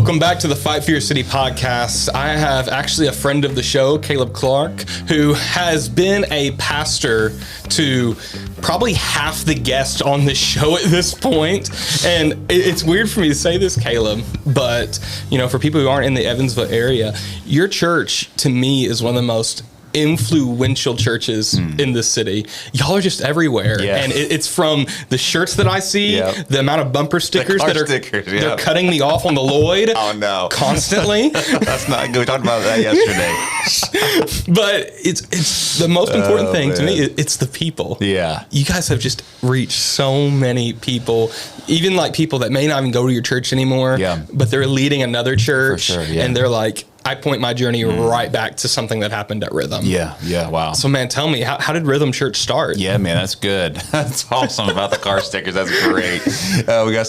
Welcome back to the Fight for Your City podcast. I have actually a friend of the show, Caleb Clark, who has been a pastor to probably half the guests on this show at this point. And it's weird for me to say this, Caleb, but you know, for people who aren't in the Evansville area, your church to me is one of the most influential churches in the city. Y'all are just everywhere. Yeah. And it's from the shirts that I see, the amount of bumper stickers they're cutting me off on the Lloyd. Oh no. Constantly. That's not good. We talked about that yesterday. But it's the most important thing to me. It's the people. Yeah. You guys have just reached so many people, even like people that may not even go to your church anymore, but they're leading another church. For sure, and they're like, I point my journey right back to something that happened at Rhythm. Yeah, wow. So, man, tell me, how did Rhythm Church start? Yeah, man, that's good. That's awesome about the car stickers. That's great.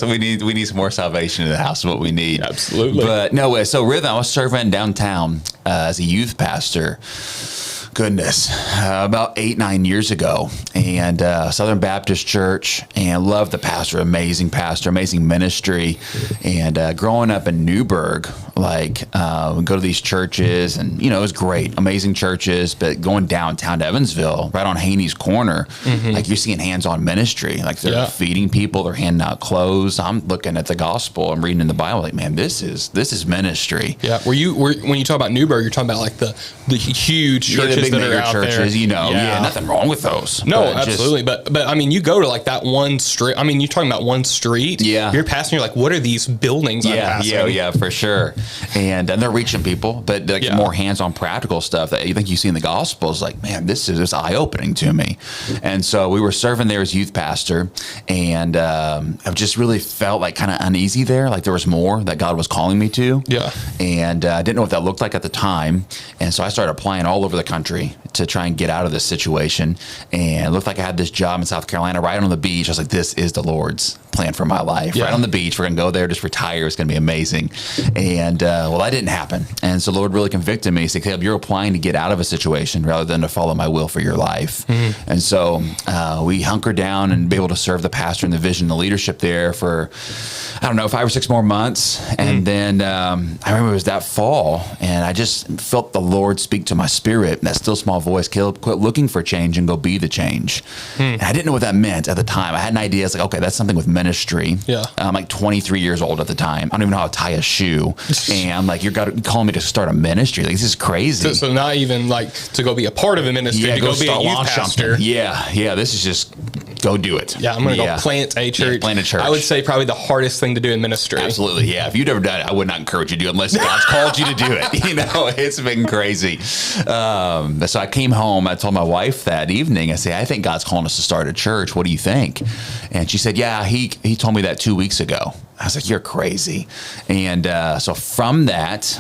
We need some more salvation in the house. Is what we need. Absolutely. But no way. So, Rhythm, I was serving downtown as a youth pastor. Goodness, about 8-9 years ago, and Southern Baptist Church, and loved the pastor, amazing ministry. And growing up in Newburgh, like we go to these churches, and you know, it was great, amazing churches. But going downtown to Evansville, right on Haney's Corner, like you're seeing hands-on ministry, like they're feeding people, they're handing out clothes. I'm looking at the gospel, I'm reading in the Bible, like, man, this is ministry. Yeah, when you talk about Newburgh, you're talking about like the huge churches that are out churches, there. You know, nothing wrong with those. No, absolutely. But I mean, you go to like that one street. I mean, you're talking about one street. Yeah. You're passing, you're like, what are these buildings I'm passing? Yeah, for sure. And they're reaching people, but like more hands-on practical stuff that you think you see in the gospel is like, man, this is eye-opening to me. And so we were serving there as youth pastor, and I've just really felt like kind of uneasy there. Like there was more that God was calling me to. Yeah. And I didn't know what that looked like at the time. And so I started applying all over the country to try and get out of this situation. And it looked like I had this job in South Carolina right on the beach. I was like, this is the Lord's plan for my life. Right on the beach. We're going to go there, just retire. It's going to be amazing. And well, that didn't happen. And so the Lord really convicted me. He said, Caleb, you're applying to get out of a situation rather than to follow my will for your life. And so we hunkered down and be able to serve the pastor and the vision, the leadership there for, I don't know, 5 or 6 more months. And then I remember it was that fall, and I just felt the Lord speak to my spirit, that still small voice, Caleb, quit looking for change and go be the change. And I didn't know what that meant at the time. I had an idea. It's like, okay, that's something with ministry. Yeah. I'm like 23 years old at the time. I don't even know how to tie a shoe. And I'm like, you're calling me to start a ministry. Like, this is crazy. So not even like to go be a part of a ministry, to go be a youth pastor. Something. Yeah. This is just go do it. Yeah, I'm going to go plant a church. Plant a church. I would say probably the hardest thing to do in ministry. Absolutely, yeah. If you've ever done it, I would not encourage you to do it unless God's called you to do it. You know, it's been crazy. So I came home. I told my wife that evening, I said, I think God's calling us to start a church. What do you think? And she said, yeah, he told me that 2 weeks ago. I was like, you're crazy. And so from that,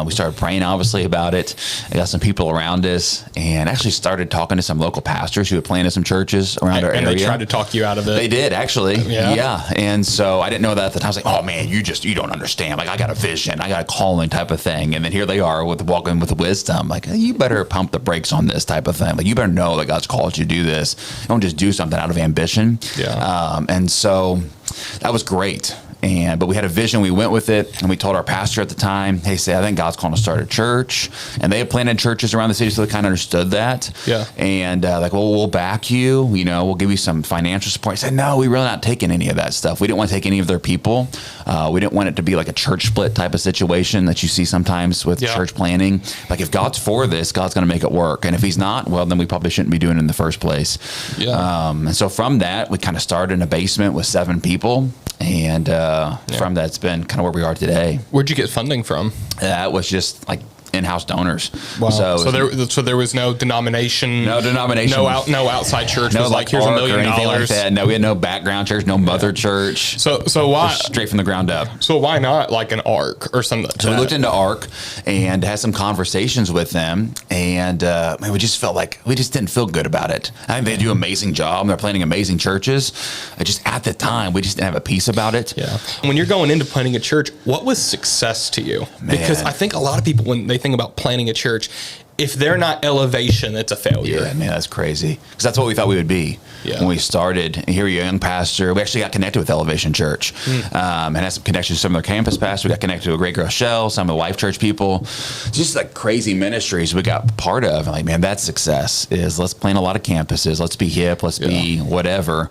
we started praying, obviously, about it. I got some people around us and actually started talking to some local pastors who had planted some churches around our area. And they tried to talk you out of it. They did, actually. Yeah. And so I didn't know that at the time. I was like, oh, man, you don't understand. Like, I got a vision. I got a calling type of thing. And then here they are walking with wisdom. Like, you better pump the brakes on this type of thing. Like, you better know that God's called you to do this. Don't just do something out of ambition. Yeah. And so that was great. But we had a vision, we went with it, and we told our pastor at the time, hey, I think God's calling to start a church. And they had planted churches around the city, so they kind of understood that. Yeah. And like, well, we'll back you, we'll give you some financial support. He said, no, we're really not taking any of that stuff. We didn't want to take any of their people. We didn't want it to be like a church split type of situation that you see sometimes with church planning. Like, if God's for this, God's going to make it work. And if he's not, well, then we probably shouldn't be doing it in the first place. Yeah. And so from that, we kind of started in a basement with 7 people. And from that, it's been kind of where we are today. Where'd you get funding from? That was just like in-house donors. Wow. So there was no denomination. No denomination. No outside church. No, was like, here's $1 million. Like that. No, we had no background church, no mother church. So why? Straight from the ground up. So why not like an ARC or something? So we looked into ARC and had some conversations with them, and we just felt like we just didn't feel good about it. I think they do an amazing job. They're planning amazing churches. Just at the time, we just didn't have a peace about it. Yeah. When you're going into planning a church, what was success to you? Man. Because I think a lot of people, when they think about planning a church, if they're not elevation, it's a failure. Yeah, man, that's crazy. Because that's what we thought we would be when we started. And here, you're a young pastor. We actually got connected with Elevation Church, and had some connections to some of their campus pastors. We got connected to a Great Girl Shell, some of the Life Church people. Just like crazy ministries we got part of. And like, man, that's success. Is let's plan a lot of campuses. Let's be hip. Let's be whatever.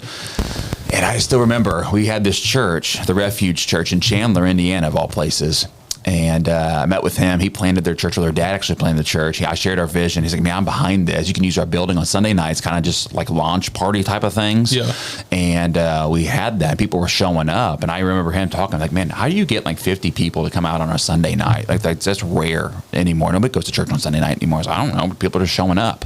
And I still remember we had this church, the Refuge Church in Chandler, Indiana, of all places. And I met with him. He planted their church, or their dad actually planted the church. I shared our vision. He's like, man, I'm behind this. You can use our building on Sunday nights, kind of just like launch party type of things. Yeah. And we had that. People were showing up. And I remember him talking like, man, how do you get like 50 people to come out on a Sunday night? Like that's rare anymore. Nobody goes to church on Sunday night anymore. So I don't know. People are just showing up.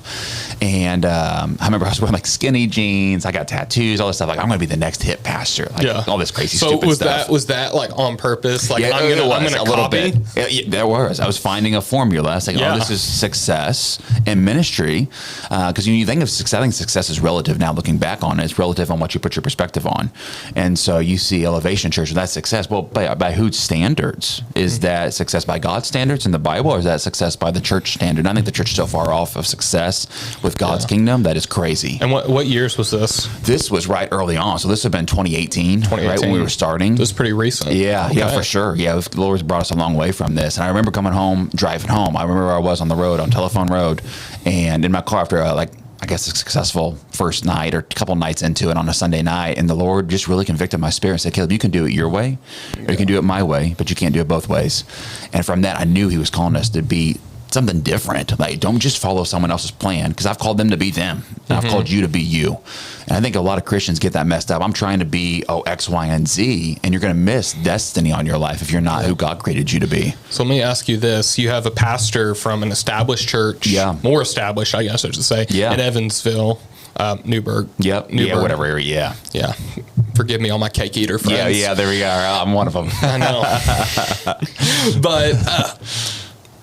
And I remember I was wearing like skinny jeans. I got tattoos, all this stuff. Like, I'm going to be the next hip pastor. Like all this crazy stupid stuff. So was that like on purpose? Like, I'm going to bit. Yeah, there was. I was finding a formula. I was like, this is success in ministry. Because you think of success, I think success is relative now looking back on it. It's relative on what you put your perspective on. And so you see Elevation Church, that's success. Well, by whose standards? Is that success by God's standards in the Bible, or is that success by the church standard? I think the church is so far off of success with God's kingdom that is crazy. And what years was this? This was right early on. So this would have been 2018, right when we were starting. This is pretty recent. Yeah, yeah, for sure. Yeah, the Lord's brought us a long way from this. And I remember coming home, driving home. I remember where I was on the road, on Telephone Road, and in my car after I guess a successful first night or a couple nights into it on a Sunday night, and the Lord just really convicted my spirit and said, Caleb, you can do it your way, or you can do it my way, but you can't do it both ways. And from that, I knew he was calling us to be something different. Like, don't just follow someone else's plan, because I've called them to be them, and I've called you to be you. And I think a lot of Christians get that messed up. I'm trying to be X, Y, and Z, and you're going to miss destiny on your life if you're not who God created you to be. So let me ask you this. You have a pastor from an established church, more established, I guess I should say, in Evansville, Newburgh. Newburgh. Yeah, whatever area. Yeah. Forgive me, all my cake eater friends. Yeah, there we are. I'm one of them. I know. But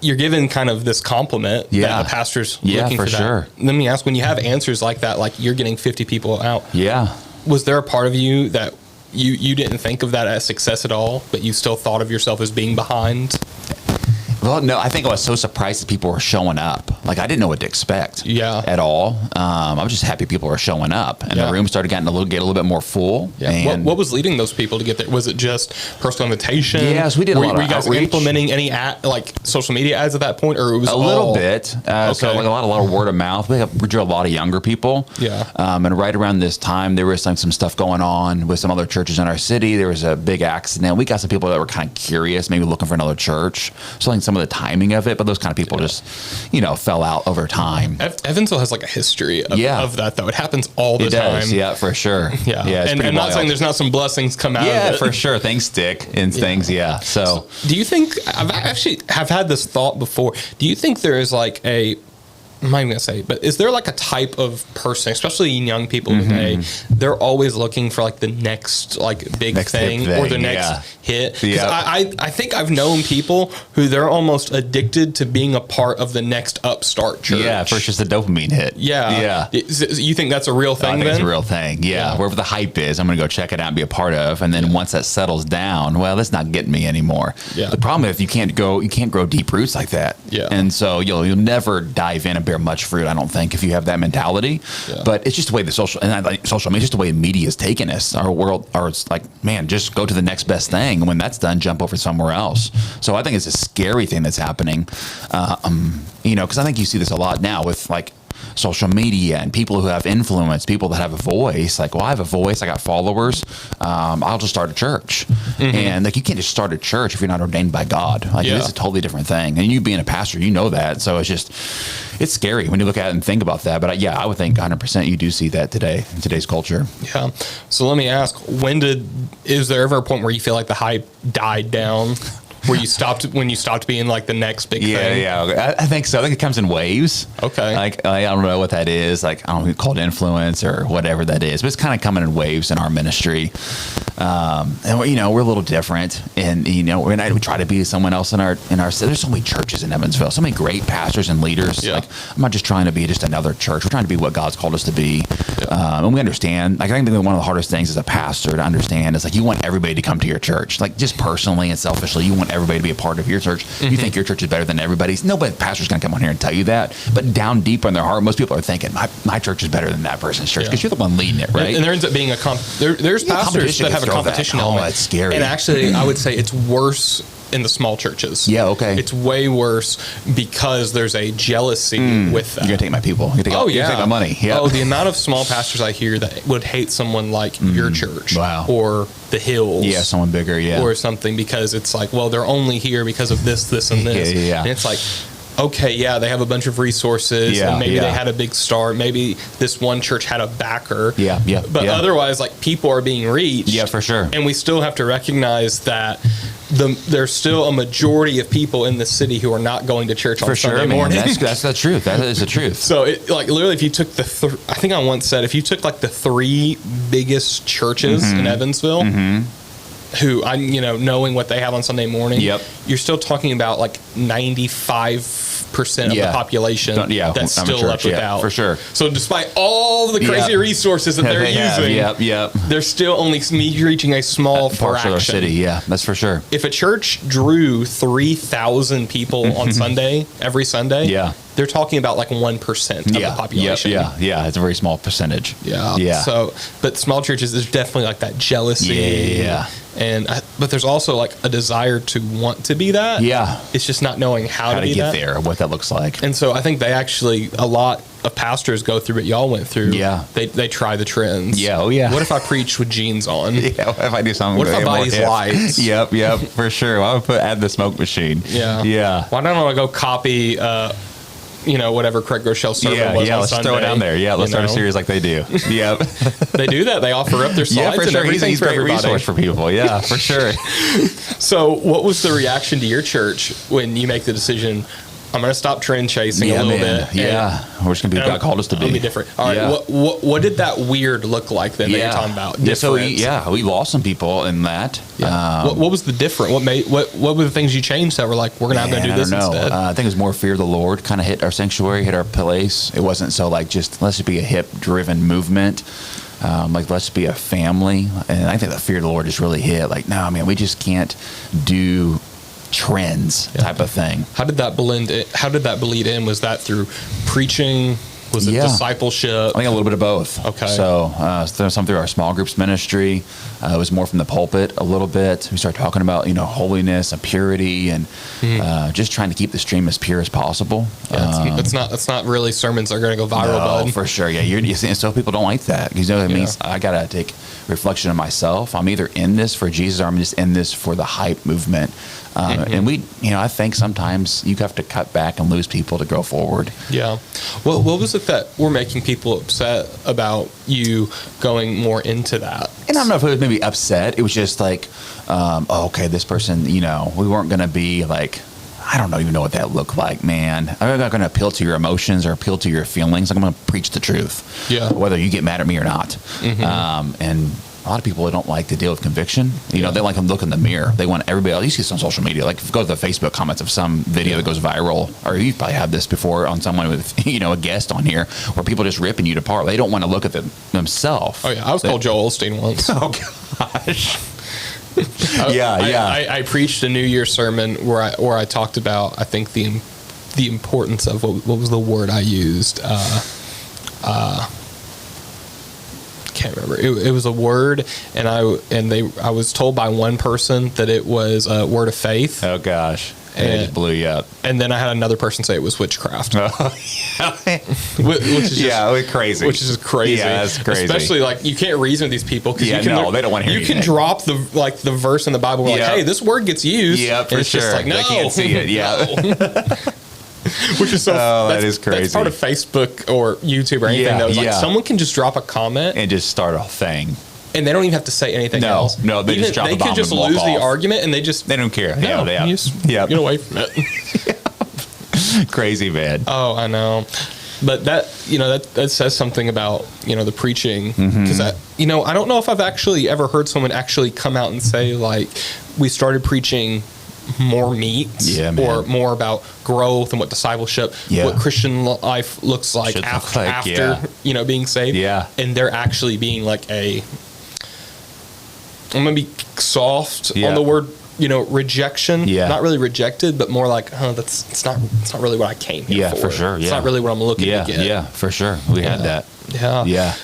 you're given kind of this compliment that a pastor's looking for that. Sure. Let me ask, when you have answers like that, like you're getting 50 people out. Yeah. Was there a part of you that you didn't think of that as success at all, but you still thought of yourself as being behind? Well, no, I think I was so surprised that people were showing up. Like, I didn't know what to expect at all. I was just happy people were showing up, and the room started getting a little bit more full. Yeah. And what was leading those people to get there? Was it just personal invitation? Yes, we did a lot of outreach. Were you guys implementing any social media ads at that point, or it was a little bit? So like a lot of word of mouth. We drew a lot of younger people. Yeah. And right around this time, there was some stuff going on with some other churches in our city. There was a big accident. We got some people that were kind of curious, maybe looking for another church. So I think some of the timing of it, but those kind of people just, fell out over time. Evansville has like a history of that, though. It happens all the time. Yeah, for sure. Yeah. And I'm not saying there's not some blessings come out of it. Yeah, for sure. Things stick and things. Yeah. So do you think, I've actually had this thought before. Do you think there is like I'm not even going to say, but is there like a type of person, especially young people today, they're always looking for like the next like big thing or the next hit? Yeah. I think I've known people who they're almost addicted to being a part of the next upstart church. Yeah, first just a dopamine hit. Yeah. You think that's a real thing? I think it's a real thing. Yeah. Wherever the hype is, I'm going to go check it out and be a part of. And then once that settles down, well, that's not getting me anymore. Yeah. The problem is you can't grow deep roots like that. Yeah. And so you'll never dive in and bear much fruit, I don't think, if you have that mentality. Yeah. But it's just the way social media, just the way media is taking us. Our world, it's like, man, just go to the next best thing. And when that's done, jump over somewhere else. So I think it's a scary thing that's happening. Because I think you see this a lot now with like social media and people who have influence, people that have a voice. Like, well, I have a voice, I got followers. I'll just start a church. And like, you can't just start a church if you're not ordained by God. Like, it's a totally different thing. And you being a pastor, you know that. So it's scary when you look at it and think about that. But I would think 100% you do see that today in today's culture. Yeah. So let me ask, is there ever a point where you feel like the hype died down? When you stopped being like the next big thing? Yeah. I think so. I think it comes in waves. Okay. Like, I don't know what that is. Like, I don't know, called influence or whatever that is, but it's kind of coming in waves in our ministry. And we're a little different, and we try to be someone else in our city. There's so many churches in Evansville, so many great pastors and leaders. Yeah. Like, I'm not just trying to be just another church. We're trying to be what God's called us to be. Yeah. And we understand. Like, I think one of the hardest things as a pastor to understand is like, you want everybody to come to your church. Like, just personally and selfishly, you want everybody to be a part of your church. You think your church is better than everybody's. Nobody, pastor's going to come on here and tell you that. But down deep in their heart, most people are thinking, my church is better than that person's church, because you're the one leading it, right? And there ends up being there's pastors that have a competition element. Oh, that's scary. And actually, I would say it's worse in the small churches. Yeah, okay. It's way worse because there's a jealousy with that. You're going to take my people. You're going to take my money. Yeah. Oh, the amount of small pastors I hear that would hate someone like your church. Wow. Or the Hills. Yeah, someone bigger, or something, because it's like, well, they're only here because of this, and this. Yeah. And it's like, okay, yeah, they have a bunch of resources, and maybe they had a big start. Maybe this one church had a backer. But otherwise, like, people are being reached. Yeah, for sure. And we still have to recognize that there's still a majority of people in the city who are not going to church on Sunday morning. That's the truth. That is the truth. So, like, literally, if you took I think I once said, if you took like the 3 biggest churches in Evansville, who knowing what they have on Sunday morning, you're still talking about like 95% of the population that's still left without. For sure. So despite all the crazy resources that they're using, they're still only reaching a small fraction of their city. Yeah, that's for sure. If a church drew 3,000 people on Sunday, every Sunday, they're talking about like 1% of the population. Yeah, it's a very small percentage. Yeah. So, but small churches, there's definitely like that jealousy. But there's also like a desire to want to be that. Yeah. It's just not knowing how to get there, what that looks like. And so I think a lot of pastors go through what y'all went through. Yeah. They try the trends. Yeah. Oh, yeah. What if I preach with jeans on? Yeah. What if I do something? What if I buy these lights? Yep. For sure. Well, I would add the smoke machine. Yeah. Why don't I go copy, whatever Craig Rochelle's sermon was on let's Sunday. Throw it down there. Yeah, let's start a series like they do. Yep. They do that. They offer up their slides for and sure. everything He's for a great everybody. resource for people. Yeah, for sure. So what was the reaction to your church when you make the decision, I'm going to stop trend chasing a little bit? Yeah. We're just going to be what God called us to be. Be different. All right. What did that weird look like then that you're talking about? Difference? So we lost some people in that. Yeah. What was the different? What were the things you changed that were like, we're going to do this instead? I think it was more fear of the Lord kind of hit our sanctuary, hit our place. It wasn't so like just let's just be a hip-driven movement. Like let's be a family. And I think the fear of the Lord just really hit. Like, no, man, we just can't do trends type of thing. How did that blend in? How did that bleed in? Was that through preaching? Was it discipleship? I think a little bit of both. Okay. So some through our small groups ministry. It was more from the pulpit a little bit. We started talking about, holiness and purity and just trying to keep the stream as pure as possible. Yeah, it's not really sermons that are going to go viral, bud. For sure. Yeah. You see, so people don't like that. Because it means I got to take reflection of myself. I'm either in this for Jesus or I'm just in this for the hype movement. And I think sometimes you have to cut back and lose people to go forward. Yeah. What was it that were making people upset about you going more into that? And I don't know if it was maybe upset. It was just like, okay, this person, we weren't going to be like, I don't even know what that looked like, man. I'm not going to appeal to your emotions or appeal to your feelings. I'm going to preach the truth. Yeah. Whether you get mad at me or not. And a lot of people don't like to deal with conviction. They like to look in the mirror. They want everybody else. You see this on social media. Like, go to the Facebook comments of some video that goes viral, or you probably had this before on someone with, a guest on here, where people just ripping you apart. They don't want to look at themselves. Oh, yeah. I was called Joel Osteen once. Oh, gosh. I preached a New Year's sermon where I talked about, I think, the importance of what was the word I used? Can't remember. It was a word, and I was told by one person that it was a word of faith. Oh gosh. And it just blew you up. And then I had another person say it was witchcraft. Oh, which is just, crazy. Which is crazy. Yeah, that's crazy. Especially like you can't reason with these people because they don't want to hear anything. You can drop the verse in the Bible like, hey, this word gets used. Yeah, for it's sure. Just like, no, they can't see it. Yeah. Which is so. Oh, that is crazy. That's part of Facebook or YouTube or anything. That was like someone can just drop a comment and just start a thing. And they don't even have to say anything else. No, they just drop the bomb. They could just lose the argument, and they don't care. No, get away from it. Crazy, man. Oh, I know. But that says something about the preaching, because I don't know if I've actually ever heard someone actually come out and say like we started preaching more meat or more about growth and what discipleship, what Christian life looks like after being saved. Yeah, and they're actually being like I'm gonna be soft on the word rejection. Yeah. Not really rejected, but more like, it's not really what I came here for. Yeah, for sure. Yeah. It's not really what I'm looking to get. Yeah, for sure. We had that. Yeah. Yeah.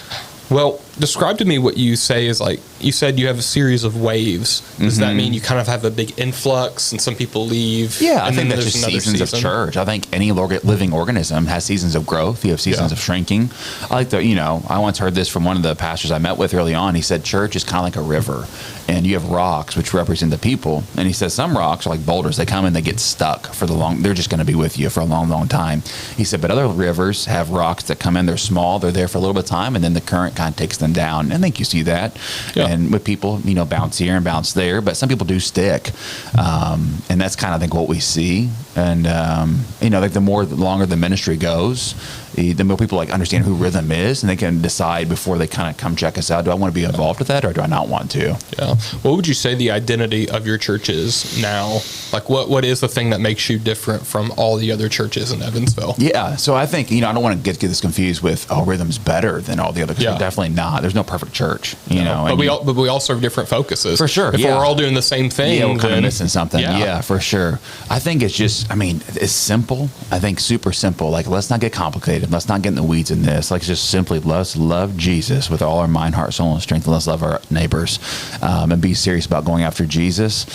Well, describe to me what you say is like, you said you have a series of waves. Does that mean you kind of have a big influx and some people leave? Yeah, I and think then that's there's just another seasons of season? church. I think any living organism has seasons of growth. You have seasons of shrinking. I like I once heard this from one of the pastors I met with early on. He said church is kind of like a river, and you have rocks which represent the people. And he says some rocks are like boulders. They come and they get stuck they're just going to be with you for a long, long time. He said, but other rivers have rocks that come in, they're small, they're there for a little bit of time, and then the current kind of takes them down. And I think you see that. Yeah. And with people, bounce here and bounce there, but some people do stick. And that's kind of, I think, what we see. And, like the longer the ministry goes, the more people understand who rhythm is, and they can decide before they kind of come check us out, do I want to be involved with that or do I not want to? Yeah. What would you say the identity of your church is now? Like what is the thing that makes you different from all the other churches in Evansville? Yeah. So I think, I don't want to get this confused with, rhythm's better than all the other. Yeah. Definitely not. There's no perfect church, But we all serve different focuses. For sure. If we're all doing the same thing, we're kind of missing something. Yeah, for sure. I think it's just, it's simple. I think super simple. Like, let's not get complicated. Let's not get in the weeds in this. Like, just simply, let's love Jesus with all our mind, heart, soul, and strength, and let's love our neighbors, and be serious about going after Jesus.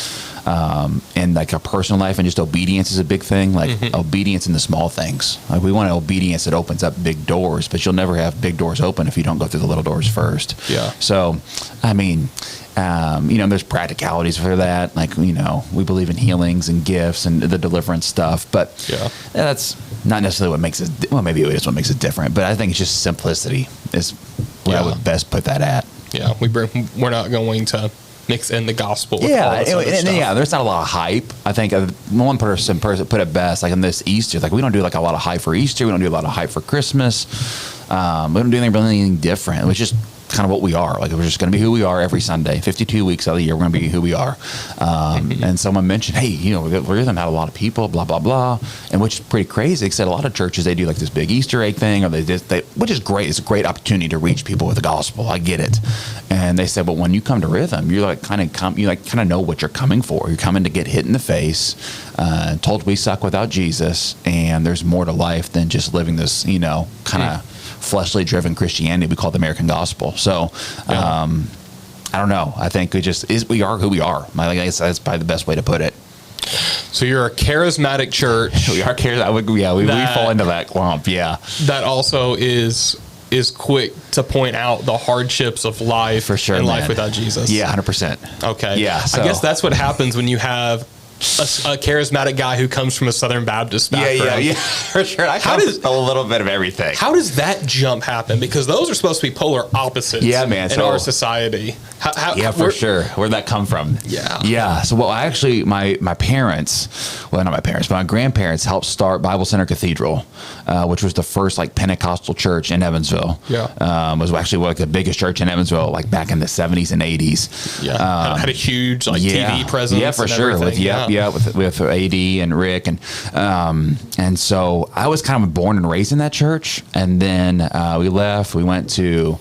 And like a personal life, and just obedience is a big thing. Like obedience in the small things. Like we want obedience that opens up big doors, but you'll never have big doors open if you don't go through the little doors first. Yeah. So, there's practicalities for that. Like, we believe in healings and gifts and the deliverance stuff, but that's not necessarily what makes it. Well, maybe it is what makes it different, but I think it's just simplicity is where I would best put that at. Yeah, we're not going to mix in the gospel. With yeah, all this other stuff. There's not a lot of hype. I think one person put it best, like in this Easter, like we don't do like a lot of hype for Easter. We don't do a lot of hype for Christmas. We don't do anything different. It was just kind of what we are. Like we're just going to be who we are every Sunday. 52 weeks out of the year, we're going to be who we are. And someone mentioned, hey, Rhythm had a lot of people, blah, blah, blah. And which is pretty crazy. Except a lot of churches, they do like this big Easter egg thing, or which is great. It's a great opportunity to reach people with the gospel. I get it. And they said, but when you come to Rhythm, you kind of know what you're coming for. You're coming to get hit in the face, told we suck without Jesus, and there's more to life than just living this, kind of fleshly driven Christianity we call the American gospel. So I don't know. I think we are who we are. I guess that's probably the best way to put it. So you're a charismatic church. We are charismatic. We fall into that clump. Yeah. That also is quick to point out the hardships of life for sure, and man. Life without Jesus. Yeah, 100%. Okay. Yeah. So. I guess that's what happens when you have a charismatic guy who comes from a Southern Baptist background. Yeah, for sure. I come from a little bit of everything. How does that jump happen? Because those are supposed to be polar opposites in our society. For sure. Where'd that come from? Yeah. So, my parents, well, not my parents, but my grandparents helped start Bible Center Cathedral, which was the first Pentecostal church in Evansville. Yeah. Was actually the biggest church in Evansville, back in the 70s and 80s. Yeah. Had a huge TV presence. Yeah, for sure. With AD and Rick, and so I was kind of born and raised in that church, and then we left. We went to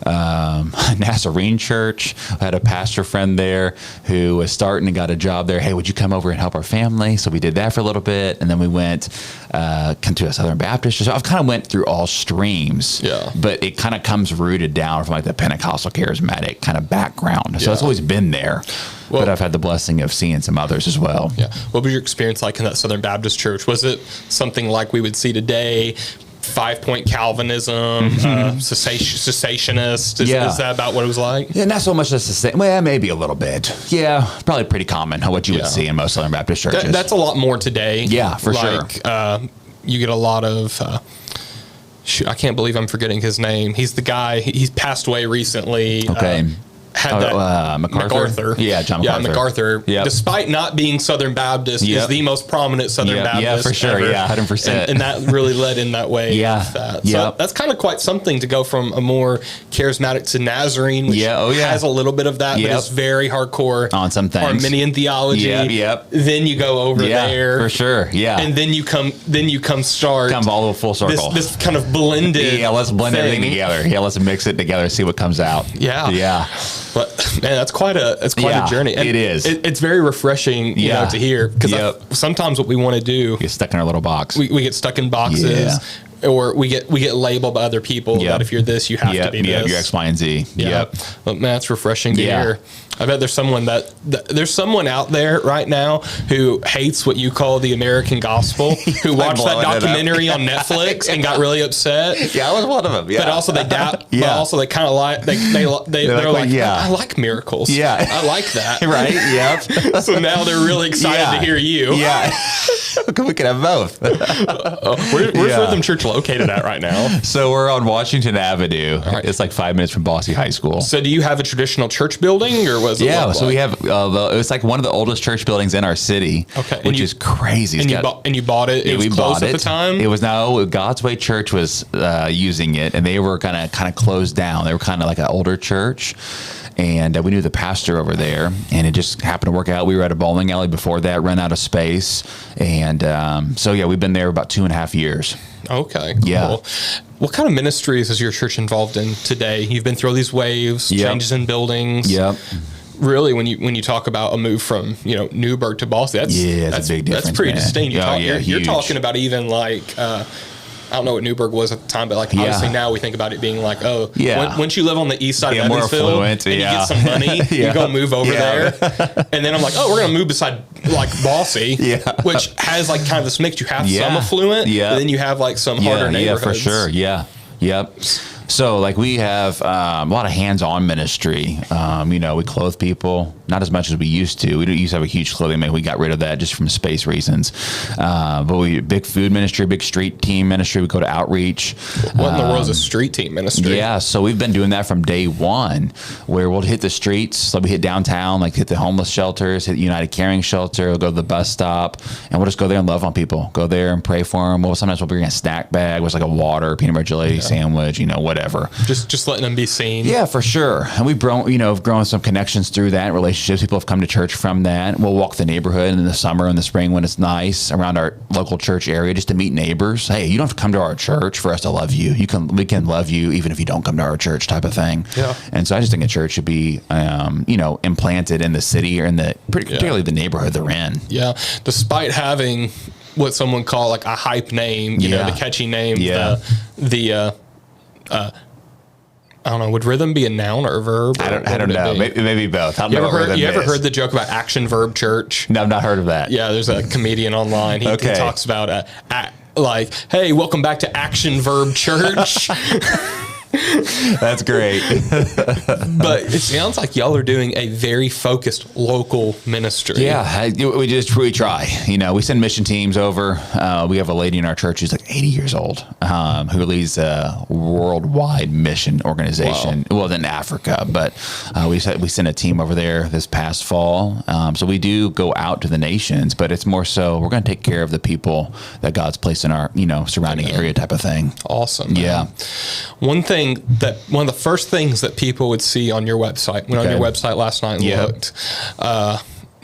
Nazarene Church. I had a pastor friend there who was starting and got a job there. Hey, would you come over and help our family? So we did that for a little bit, and then we went to a Southern Baptist. So I've kind of went through all streams, but it kind of comes rooted down from the Pentecostal charismatic kind of background. So it's always been there. Well, but I've had the blessing of seeing some others as well. Yeah. What was your experience like in that Southern Baptist church? Was it something like we would see today, 5-point Calvinism, cessationist? Is that about what it was like? Yeah, not so much as cessation. Well, maybe a little bit. Yeah, probably pretty common what you would see in most Southern Baptist churches. That's a lot more today. Yeah, for sure. You get a lot of... I can't believe I'm forgetting his name. He's the guy. He's passed away recently. Okay. MacArthur. Yeah, John MacArthur. Yeah, MacArthur. Yep. Despite not being Southern Baptist, is the most prominent Southern Baptist. Yeah, for sure. Ever. Yeah, 100%. And that really led in that way. So that's kind of quite something to go from a more charismatic to Nazarene, which has a little bit of that, but it's very hardcore on some things. Arminian theology. Then you go over there. For sure. Yeah. And then you come start. Come all the full circle. This kind of blended. Yeah, let's blend everything together. Yeah, let's mix it together, see what comes out. Yeah. But man, that's quite a journey. And it is. It's very refreshing, you know, to hear, because sometimes what we want to do, get stuck in our little box. We get stuck in boxes, or we get labeled by other people that if you're this, you have to be this. Yeah, you're X, Y, and Z. But man, it's refreshing to hear. I bet there's someone there's someone out there right now who hates what you call the American gospel, who watched that documentary on Netflix and got really upset. Yeah, I was one of them. Yeah. But also they doubt. But also they kind of like they're like, I like miracles. Yeah, I like that. Right. Yep. So now they're really excited to hear you. Yeah. We can have both. Where's Rhythm Church located at right now? So we're on Washington Avenue. Right. It's like 5 minutes from Boise High School. So do you have a traditional church building, or was it? Yeah. So we have. It's like one of the oldest church buildings in our city. Okay. Which is crazy. And you bought it. It was closed at the time. It was God's Way Church was using it, and they were kind of closed down. They were kind of like an older church. And we knew the pastor over there, and it just happened to work out. We were at a bowling alley before that, ran out of space. And we've been there about 2.5 years. Okay, cool. Yeah. What kind of ministries is your church involved in today? You've been through all these waves, changes in buildings. Yep. Really, when you talk about a move from Newburgh to Boise, that's a big difference. That's pretty distinct. You're huge. talking about even like. I don't know what Newburgh was at the time, but like obviously now we think about it being like, once you live on the east side of Evansville and you get some money, you go move over there. And then I'm like, we're going to move beside like Boise, which has like kind of this mix. You have some affluent, but then you have like some harder neighborhoods. Yeah, for sure. Yeah. Yep. So like we have a lot of hands-on ministry. We clothe people, not as much as we used to. We used to have a huge clothing maybe we got rid of that just from space reasons. But we big food ministry, big street team ministry. We go to outreach. What in the world is a street team ministry? Yeah, so we've been doing that from day one, where we'll hit the streets. So we hit downtown, like hit the homeless shelters, hit United Caring Shelter. We'll go to the bus stop, and we'll just go there and love on people. Go there and pray for them. Well, sometimes we'll bring a snack bag, which is like a water, peanut butter jelly sandwich, whatever. Just letting them be seen. Yeah, for sure. And we've grown some connections through that, relationships. People have come to church from that. We'll walk the neighborhood in the summer and the spring when it's nice around our local church area just to meet neighbors. Hey, you don't have to come to our church for us to love you. We can love you even if you don't come to our church, type of thing. Yeah. And so I just think a church should be, implanted in the city or particularly the neighborhood they're in. Yeah. Despite having what someone call like a hype name, the catchy name, I don't know. Would rhythm be a noun or a verb? I don't know. Maybe both. You ever heard the joke about action verb church? No, I've not heard of that. Yeah, there's a comedian online. He talks about hey, welcome back to Action Verb Church. That's great. But it sounds like y'all are doing a very focused local ministry. Yeah, we try. We send mission teams over. We have a lady in our church who's like 80 years old, who leads a worldwide mission organization. Wow. Well, in Africa, but we sent a team over there this past fall. So we do go out to the nations, but it's more so we're going to take care of the people that God's placed in our surrounding area, type of thing. Awesome. Man. Yeah. One of the first things that people would see on your website, went on your website last night and looked,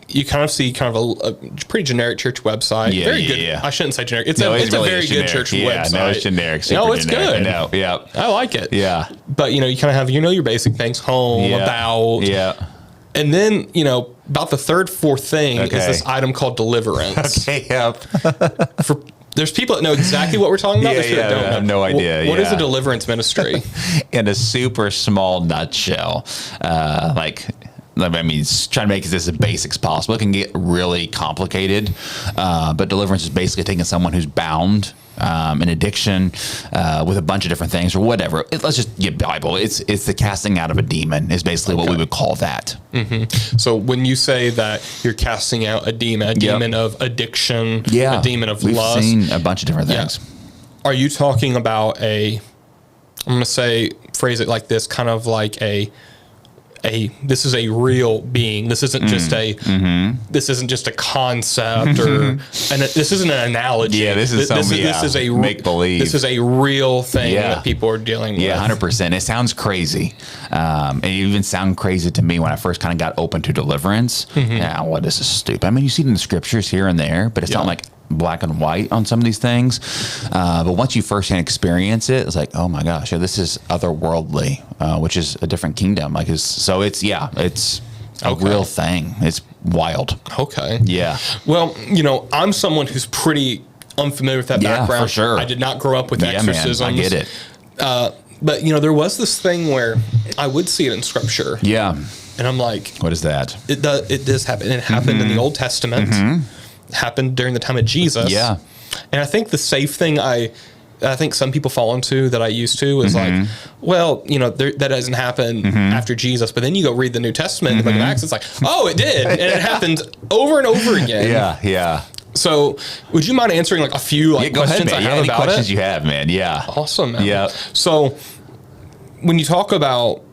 you kind of see a pretty generic church website. Yeah, very good. Yeah. I shouldn't say generic. It's a very good church website. No, it's generic. It's good. No, yeah. I like it. Yeah. But, you kind of have, your basic things, home, about. Yeah. And then, about the third, fourth thing is this item called Deliverance. Okay, yep. There's people that know exactly what we're talking about. There's people that don't know. I have no idea. What is a deliverance ministry? In a super small nutshell, trying to make this as basic as possible. It can get really complicated, but deliverance is basically taking someone who's bound in addiction with a bunch of different things or whatever. Let's just get Bible. It's the casting out of a demon is basically what we would call that. Mm-hmm. So when you say that you're casting out a demon of addiction, a demon of lust. We've seen a bunch of different things. Are you talking about I'm going to phrase it like this, kind of like this is a real being. This isn't just this isn't just a concept this isn't an analogy. Yeah, this is a make believe. This is a real thing that people are dealing with. Yeah, 100%. It sounds crazy. It even sounded crazy to me when I first kind of got open to deliverance. Yeah, this is stupid. You see it in the scriptures here and there, but it's not like black and white on some of these things. But once you firsthand experience it, it's like, oh my gosh, this is otherworldly, which is a different kingdom. It's a real thing. It's wild. Okay. Yeah. Well, I'm someone who's pretty unfamiliar with that background. For sure. I did not grow up with exorcisms. Man, I get it. But there was this thing where I would see it in Scripture. Yeah. And I'm like, what is that? It does happen. It happened in the Old Testament. It happened during the time of Jesus. Yeah. And I think the safe thing I think some people fall into that I used to is like, well, that doesn't happen after Jesus. But then you go read the New Testament, the book of Acts, it's like, oh, it did. And it happened over and over again. Yeah. So would you mind answering like a few questions I have any about questions it? you have, man. Yeah. Awesome, man. Yeah. So when you talk about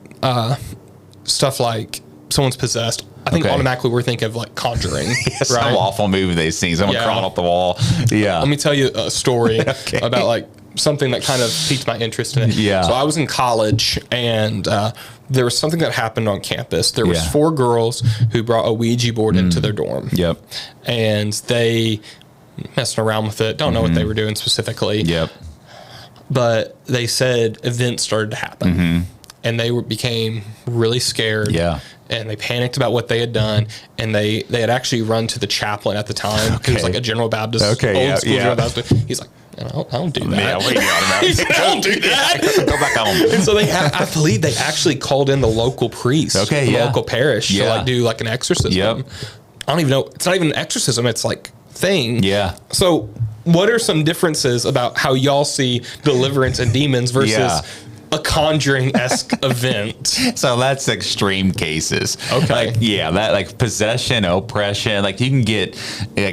stuff like someone's possessed, I think automatically we're thinking of like Conjuring. Some awful movie they've seen. Someone crawling off the wall. Yeah. Let me tell you a story about like something that kind of piqued my interest in it. Yeah. So I was in college and there was something that happened on campus. There was 4 girls who brought a Ouija board into their dorm. Yep. And they messing around with it. Don't know what they were doing specifically. Yep. But they said events started to happen. And they became really scared. Yeah. And they panicked about what they had done. And they had actually run to the chaplain at the time. He was like a General Baptist, old school General Baptist. He's like, I don't do that. Yeah, what are you about? He said, I don't do that. Go back home. And so I believe they actually called in the local priest, the local parish, to like do like an exorcism. Yep. I don't even know. It's not even an exorcism. It's like thing. Yeah. So what are some differences about how y'all see deliverance and demons versus a Conjuring-esque event? So that's extreme cases. Okay. That possession, oppression, you can get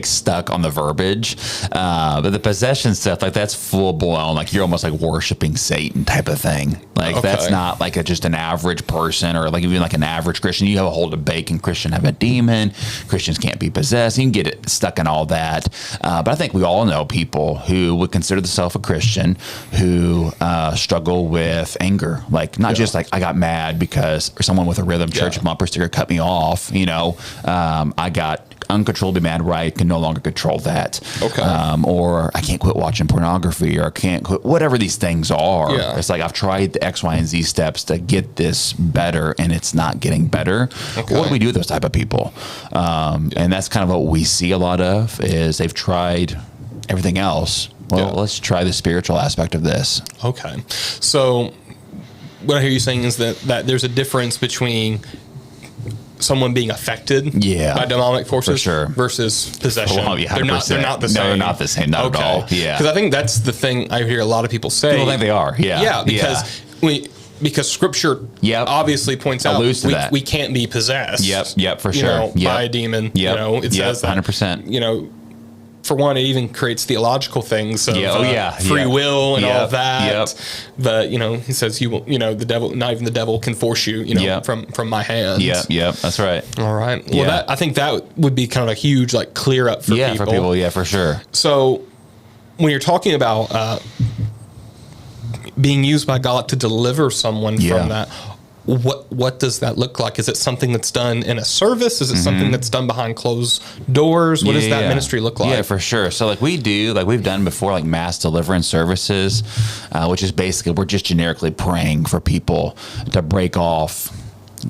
stuck on the verbiage. But the possession stuff, that's full blown. You're almost worshiping Satan type of thing. That's not just an average person or even an average Christian. You have a whole debate. Can Christian have a demon? Christians can't be possessed. You can get it stuck in all that. But I think we all know people who would consider themselves a Christian who struggle with anger, not just I got mad because someone with a Rhythm Church bumper sticker cut me off. I got uncontrollably mad where I can no longer control that. Or I can't quit watching pornography, or I can't quit whatever these things are. It's I've tried the X, Y, and Z steps to get this better, and it's not getting better. What do we do with those type of people? And that's kind of what we see a lot of is they've tried everything else. Well, let's try the spiritual aspect of this. Okay. So what I hear you saying is that there's a difference between someone being affected by demonic forces versus possession. Well, they're not the same. No, they're not the same. Not at all. Yeah. Because I think that's the thing I hear a lot of people say. People think they are. Yeah. Yeah, because Scripture obviously points out we can't be possessed. Yep, for sure. By a demon. It says that. 100%. For one, it even creates theological things of free will and all of that. But he says the devil, not even the devil can force you, from my hands. Yep, that's right. All right. Well, I think that would be kind of a huge clear up for people. Yeah, for people. For sure. So when you're talking about being used by God to deliver someone from that, what does that look like? Is it something that's done in a service? Is it something that's done behind closed doors? What does that ministry look like? Yeah, for sure. So we've done before mass deliverance services, which is basically we're just generically praying for people to break off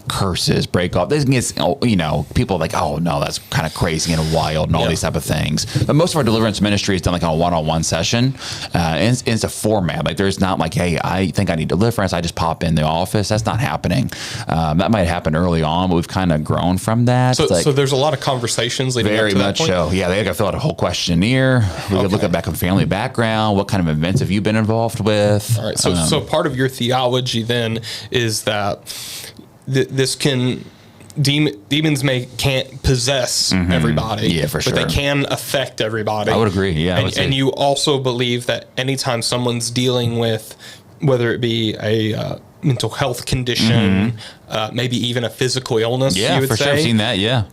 curses, break off. This gets, people are oh no, that's kind of crazy and wild and all these type of things. But most of our deliverance ministry is done a one-on-one session. And it's a format. There's not hey, I think I need deliverance, I just pop in the office. That's not happening. That might happen early on, but we've kind of grown from that. So there's a lot of conversations leading up to that point? Very much so. Yeah, they got to fill out a whole questionnaire. We could look at back on family background. What kind of events have you been involved with? All right. So part of your theology then is that this demons can't possess everybody, for sure, but they can affect everybody. I would agree. Yeah, and you also believe that anytime someone's dealing with, whether it be a mental health condition, maybe even a physical illness, you would for sure, I've seen that. Yeah.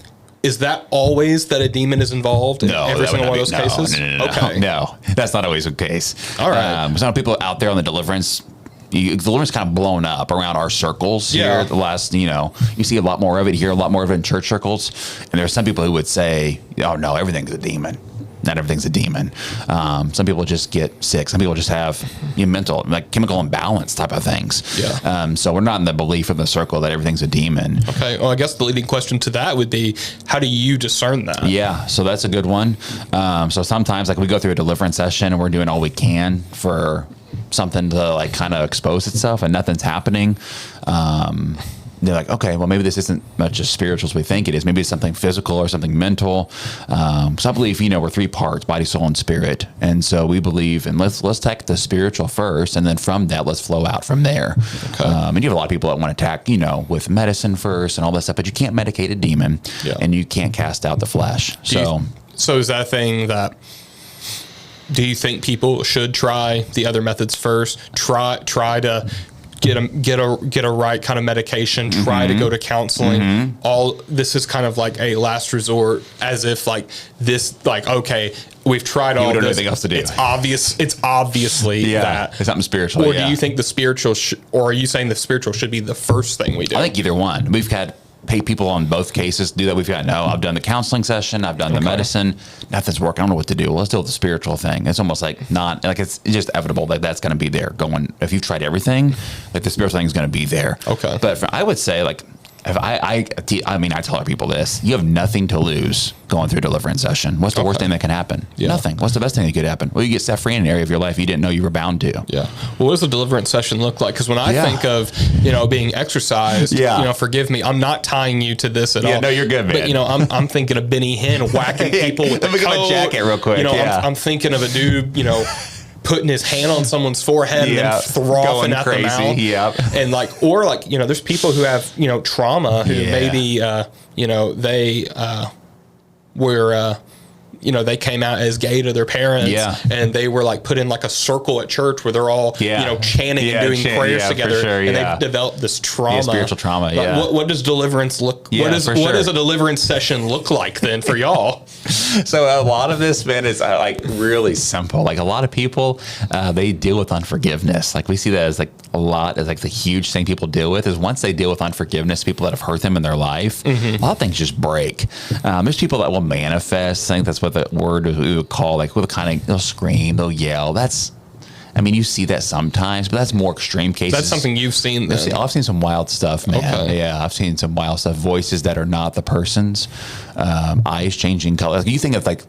Is that always that a demon is involved in every single one of those cases? No, that's not always the case. All right. Some people out there on the deliverance. Deliverance kind of blown up around our circles here. The last, you see a lot more of it here, a lot more of it in church circles. And there's some people who would say, "Oh no, everything's a demon." not everything's a demon. Some people just get sick. Some people just have mental, like chemical imbalance type of things. Yeah. So we're not in the belief of the circle that everything's a demon. Okay. Well, I guess the leading question to that would be, how do you discern that? Yeah. So that's a good one. So sometimes like we go through a deliverance session and we're doing all we can for something to like kind of expose itself and nothing's happening. They're like, okay, well, maybe this isn't much as spiritual as we think it is. Maybe it's something physical or something mental. So I believe, we're three parts, body, soul, and spirit. And so we believe, and let's attack the spiritual first, and then from that, let's flow out from there. Okay. And you have a lot of people that want to attack, with medicine first and all that stuff, but you can't medicate a demon, and you can't cast out the flesh. So is that a thing that, do you think people should try the other methods first? Try to get a right kind of medication, try to go to counseling. All this is kind of like a last resort, as if like this, like, okay, we've tried all this. We don't this. have anything else to do. It's obviously that. It's something spiritual. Or do you think the spiritual, or are you saying the spiritual should be the first thing we do? I think either one. We've had people on both cases do that. We've got, I've done the counseling session. I've done the medicine. Nothing's working. I don't know what to do. Well, let's deal with the spiritual thing. It's almost like it's just inevitable that that's going to be there going, if you've tried everything, like the spiritual thing is going to be there. Okay. But I would say like, if I tell our people this, you have nothing to lose going through a deliverance session. What's the worst thing that can happen? Yeah. Nothing. What's the best thing that could happen? Well, you get set free in an area of your life you didn't know you were bound to. Yeah. Well, what does a deliverance session look like? Because when I think of, being exercised, forgive me, I'm not tying you to this at all. Yeah, no, you're good, man. But, I'm thinking of Benny Hinn whacking people with a coat. Let me get my jacket real quick. I'm thinking of a dude, putting his hand on someone's forehead and then frothing at the mouth. Yep. And there's people who have, trauma who maybe, they were, they came out as gay to their parents, and they were like put in like a circle at church where they're all, chanting and doing prayers together, and they've developed this trauma, spiritual trauma. What does deliverance look? What does a deliverance session look like then for y'all? So a lot of this, man, is like really simple. Like a lot of people, they deal with unforgiveness. Like we see that as like a lot as like the huge thing people deal with is once they deal with unforgiveness, people that have hurt them in their life, a lot of things just break. There's people that will manifest. I think that's what the word we would call like with a kind of, they'll scream, they'll yell. You see that sometimes, but that's more extreme cases. That's something you've seen then. I've seen some wild stuff, man. Okay. Yeah, I've seen some wild stuff. Voices that are not the person's, eyes changing color. You think of like,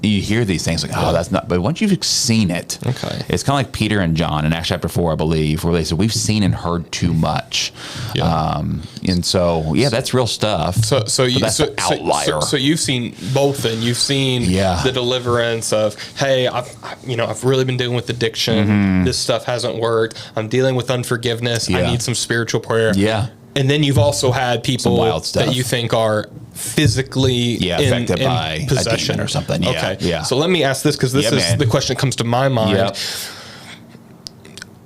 you hear these things like, that's not, but once you've seen it, it's kind of like Peter and John in Acts chapter 4, I believe, where they said, we've seen and heard too much. And so, that's real stuff. So that's an outlier. So you've seen both, and you've seen the deliverance of, hey, I've really been dealing with addiction. This stuff hasn't worked. I'm dealing with unforgiveness. I need some spiritual prayer. Yeah. And then you've also had people that you think are physically affected in by possession a demon or something. Okay. So let me ask this, because this is the question that comes to my mind.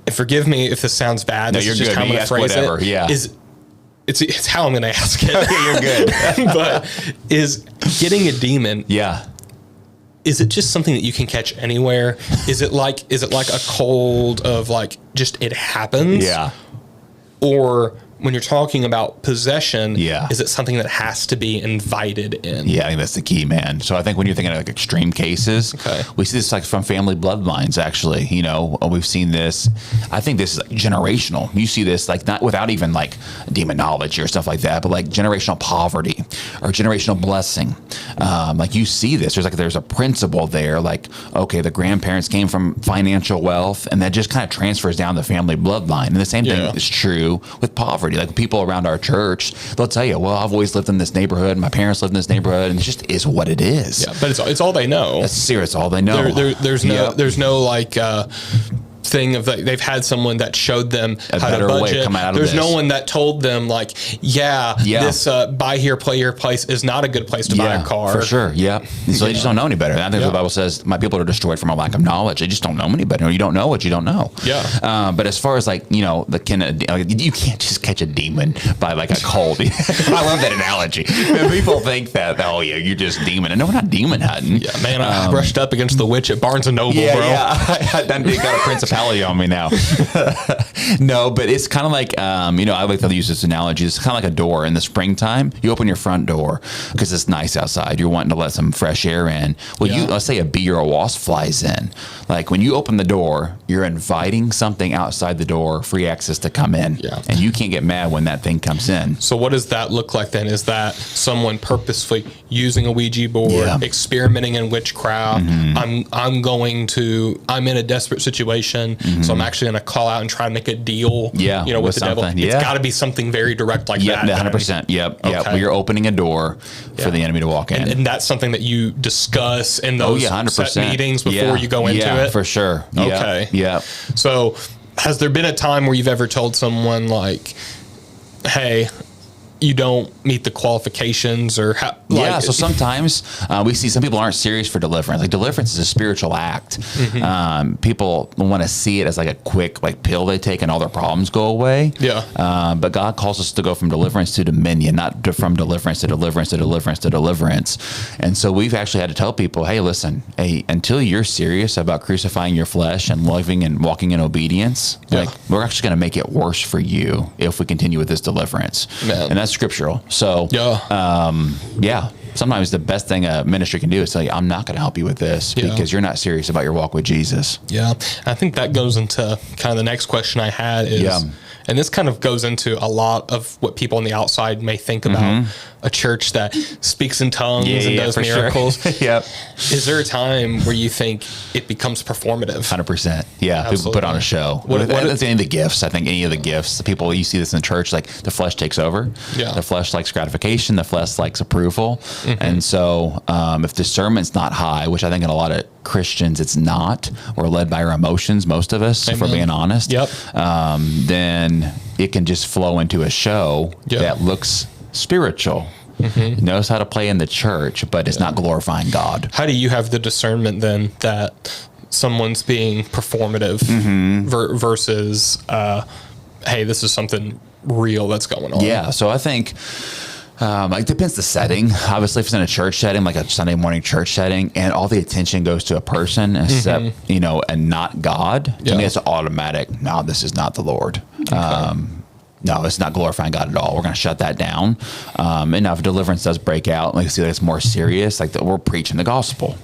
And forgive me if this sounds bad. No, this you're is just good. how I'm going to phrase whatever. it. Yeah. It's how I'm going to ask it. Okay, you're good. But is getting a demon? Is it just something that you can catch anywhere? Is it like a cold of like just it happens? Or when you're talking about possession, is it something that has to be invited in? Yeah, I think that's the key, man. So I think when you're thinking of like extreme cases, we see this like from family bloodlines, actually. We've seen this. I think this is like generational. You see this like not without even like demonology or stuff like that, but like generational poverty or generational blessing. Like you see this. There's a principle there. Like, okay, the grandparents came from financial wealth, and that just kind of transfers down the family bloodline. And the same thing is true with poverty. Like people around our church, they'll tell you, well, I've always lived in this neighborhood. My parents lived in this neighborhood, and it just is what it is. But it's all they know. That's serious. All they know. There's no like thing of they've had someone that showed them how to budget. There's no one that told them like, this buy here, play here place is not a good place to buy a car. For sure. So they just don't know any better. And I think the Bible says my people are destroyed from a lack of knowledge. They just don't know any better. You don't know what you don't know. But as far as like, you can't just catch a demon by like a cold. I love that analogy. People think that, you're just demon. And no, we're not demon hunting. I brushed up against the witch at Barnes & Noble, bro. That dude got a principality tally on me now. No, but it's kind of like, I like to use this analogy. It's kind of like a door in the springtime. You open your front door because it's nice outside. You're wanting to let some fresh air in. Well, let's say a bee or a wasp flies in. Like when you open the door, you're inviting something outside the door, free access to come in. Yeah. And you can't get mad when that thing comes in. So what does that look like then? Is that someone purposefully using a Ouija board, experimenting in witchcraft? I'm in a desperate situation, so I'm actually going to call out and try to make a deal, with the devil. It's got to be something very direct like that. 100%. Yep. Okay. Yep. You're opening a door for the enemy to walk in. And that's something that you discuss in those set meetings before you go into it? For sure. Okay. Yeah. So has there been a time where you've ever told someone like, hey, you don't meet the qualifications or so sometimes we see some people aren't serious for deliverance. Like deliverance is a spiritual act. People want to see it as like a quick pill they take and all their problems go away. But God calls us to go from deliverance to dominion, not from deliverance to deliverance to deliverance to deliverance. And so we've actually had to tell people, hey, listen, until you're serious about crucifying your flesh and living and walking in obedience, we're actually going to make it worse for you if we continue with this deliverance. And that's scriptural. So sometimes the best thing a ministry can do is tell you, I'm not going to help you with this because you're not serious about your walk with Jesus. I think that goes into kind of the next question I had is, and this kind of goes into a lot of what people on the outside may think about a church that speaks in tongues and does miracles. Sure. Is there a time where you think it becomes performative? 100%. Yeah. Absolutely. People put on a show. That's any of the gifts. I think any of the gifts, the people, you see this in church, like the flesh takes over. The flesh likes gratification. The flesh likes approval. And so if discernment's not high, which I think in a lot of Christians it's not, we're led by our emotions, most of us, if we're being honest, then it can just flow into a show that looks spiritual. Knows how to play in the church, but it's not glorifying God. How do you have the discernment then that someone's being performative versus, hey, this is something real that's going on? Yeah, so I think it depends the setting. Obviously, if it's in a church setting, like a Sunday morning church setting, and all the attention goes to a person except, and not God, to me it's automatic. No, this is not the Lord. Okay. No, it's not glorifying God at all. We're going to shut that down. And now if deliverance does break out, like see that it's more serious, like that we're preaching the gospel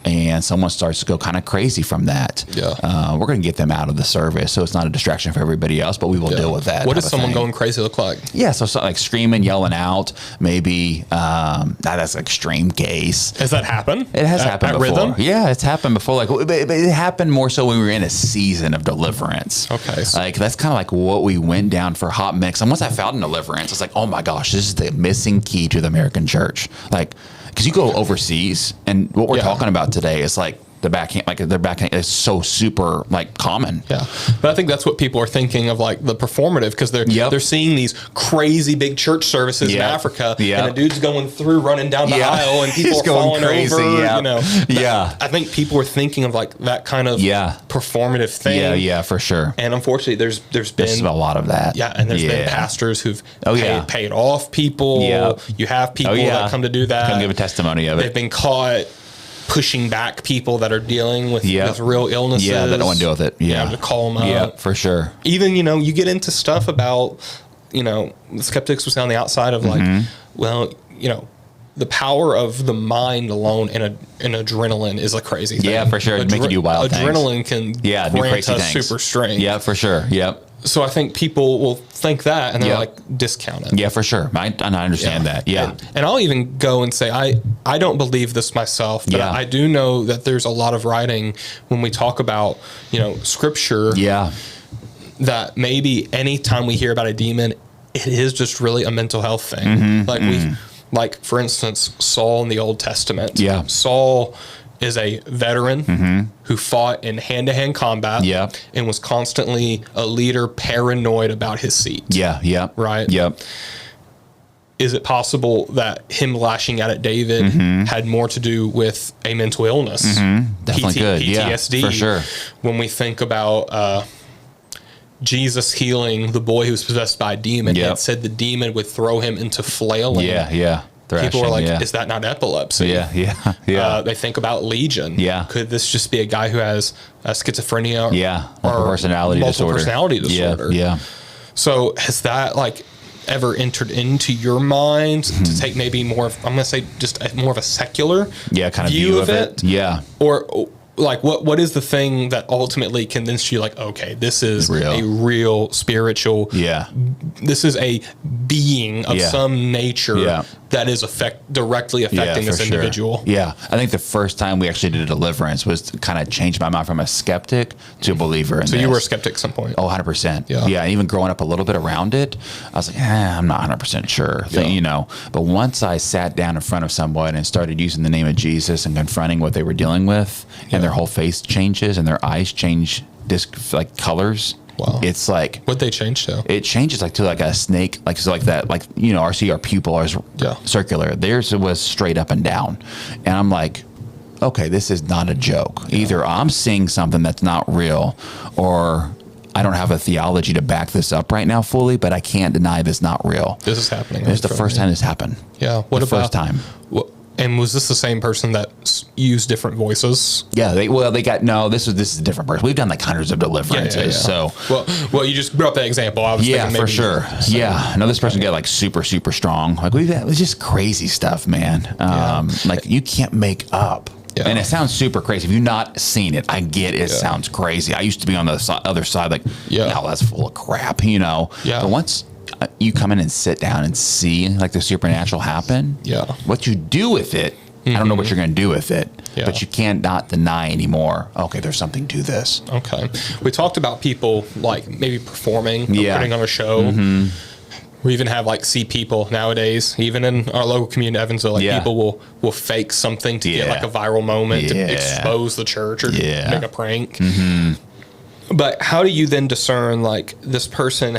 and someone starts to go kind of crazy from that. We're going to get them out of the service. So it's not a distraction for everybody else, but we will deal with that. What does someone going crazy look like? So like screaming, yelling out, maybe that's an extreme case. Has that happened? It has happened before. Rhythm? Yeah, it's happened before. Like it happened more so when we were in a season of deliverance. Okay. Like that's kind of like what we went down for hot mix. And once I found deliverance, it's like, oh my gosh, this is the missing key to the American church. Like, because you go overseas, and what we're talking about today is like the backhand, like their backhand is so super like common. Yeah, but I think that's what people are thinking of, like the performative, because they're seeing these crazy big church services in Africa, and a dude's going through, running down the aisle, and people are falling crazy, over. I think people are thinking of like that kind of performative thing. Yeah, for sure. And unfortunately, there's been a lot of that. Yeah, and there's been pastors who've paid off people. You have people that come to do that. Come give a testimony of it. They've been caught pushing back people that are dealing with real illnesses. Yeah, that don't want to deal with it. Yeah. To call them out. Yeah, for sure. Even, you get into stuff about, the skeptics will say on the outside of like, well, the power of the mind alone in adrenaline is a crazy thing. Yeah, for sure. Make you do wild things. Adrenaline can grant us super strength. Yeah, for sure. Yep. So I think people will think that and they're like, discount it. Yeah, for sure. I understand that. Yeah. And I'll even go and say, I don't believe this myself, but I do know that there's a lot of writing when we talk about, scripture. Yeah. That maybe anytime we hear about a demon, it is just really a mental health thing. Like for instance, Saul in the Old Testament. Yeah. Saul is a veteran who fought in hand-to-hand combat and was constantly a leader, paranoid about his seat. Yeah. Right? Yep. Is it possible that him lashing out at David had more to do with a mental illness? Definitely good. PTSD. Yeah, for sure. When we think about Jesus healing the boy who was possessed by a demon, it said the demon would throw him into flailing. Yeah. People are like, is that not epilepsy? Yeah. They think about Legion. Yeah. Could this just be a guy who has schizophrenia? Multiple personality disorder. Yeah. So has that like ever entered into your mind to take maybe more of, I'm going to say just more of a secular kind of view of it? Yeah. Or like what is the thing that ultimately convinced you like, okay, this is a real spiritual, this is a being of some nature that is directly affecting this individual. Yeah. I think the first time we actually did Deliverance was to kind of change my mind from a skeptic to a believer in So you were a skeptic at some point? Oh, 100%. Yeah. Even growing up a little bit around it, I was like, I'm not 100% sure, but once I sat down in front of someone and started using the name of Jesus and confronting what they were dealing with, and their whole face changes and their eyes change like colors. Wow. It's like, what'd they change to? It changes like to like a snake, like so like that, like our pupil is circular. Theirs was straight up and down, and I'm like, okay, this is not a joke. Either I'm seeing something that's not real, or I don't have a theology to back this up right now fully, but I can't deny this not real. This is happening. This is the first time this happened. Yeah. What about the first time? And was this the same person that used different voices? Yeah, this is a different person. We've done like hundreds of deliverances. So well, you just brought up that example. I was thinking maybe for sure. Yeah, no, this person got like super strong. Like it was just crazy stuff, man. Like you can't make up. Yeah. And it sounds super crazy. If you've not seen it, I get it. Sounds crazy. I used to be on the other side, like, no, that's full of crap, Yeah. But once you come in and sit down and see like the supernatural happen, what you do with it, I don't know what you're going to do with it, but you can't not deny anymore. Okay, there's something to this. Okay. We talked about people like maybe performing, or putting on a show. We even have see people nowadays, even in our local community in Evansville, people will fake something to get like a viral moment to expose the church or make a prank. But how do you then discern like this person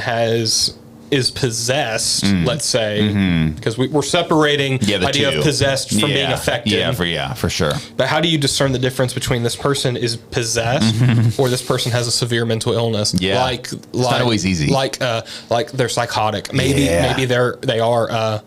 is possessed, let's say, because we're separating the idea of possessed from being affected. For sure. But how do you discern the difference between this person is possessed or this person has a severe mental illness? Like it's not always easy. Like they're psychotic. Maybe they are a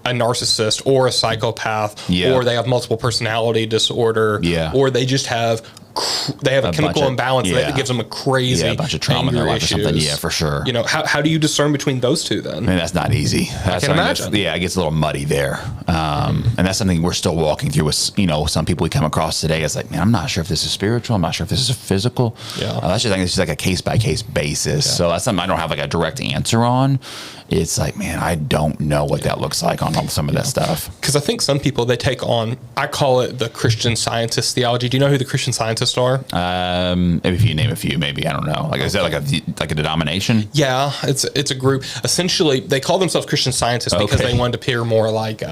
narcissist or a psychopath, or they have multiple personality disorder, or they just have a chemical imbalance that gives them a crazy a bunch of trauma in their life or something. Yeah, for sure. How do you discern between those two then? I mean, that's not easy. I can imagine. It gets a little muddy there. And that's something we're still walking through with, some people we come across today. It's like, man, I'm not sure if this is spiritual. I'm not sure if this is physical. That's just like a case-by-case basis. So that's something I don't have like a direct answer on. It's like, man, I don't know what that looks like on some of that stuff. Because I think some people, they take on, I call it the Christian Scientist theology. Do you know who the Christian Scientists are? Maybe if you name a few, maybe, I don't know. Like, is that like a denomination? Yeah, it's a group. Essentially, they call themselves Christian Scientists because they wanted to appear more like,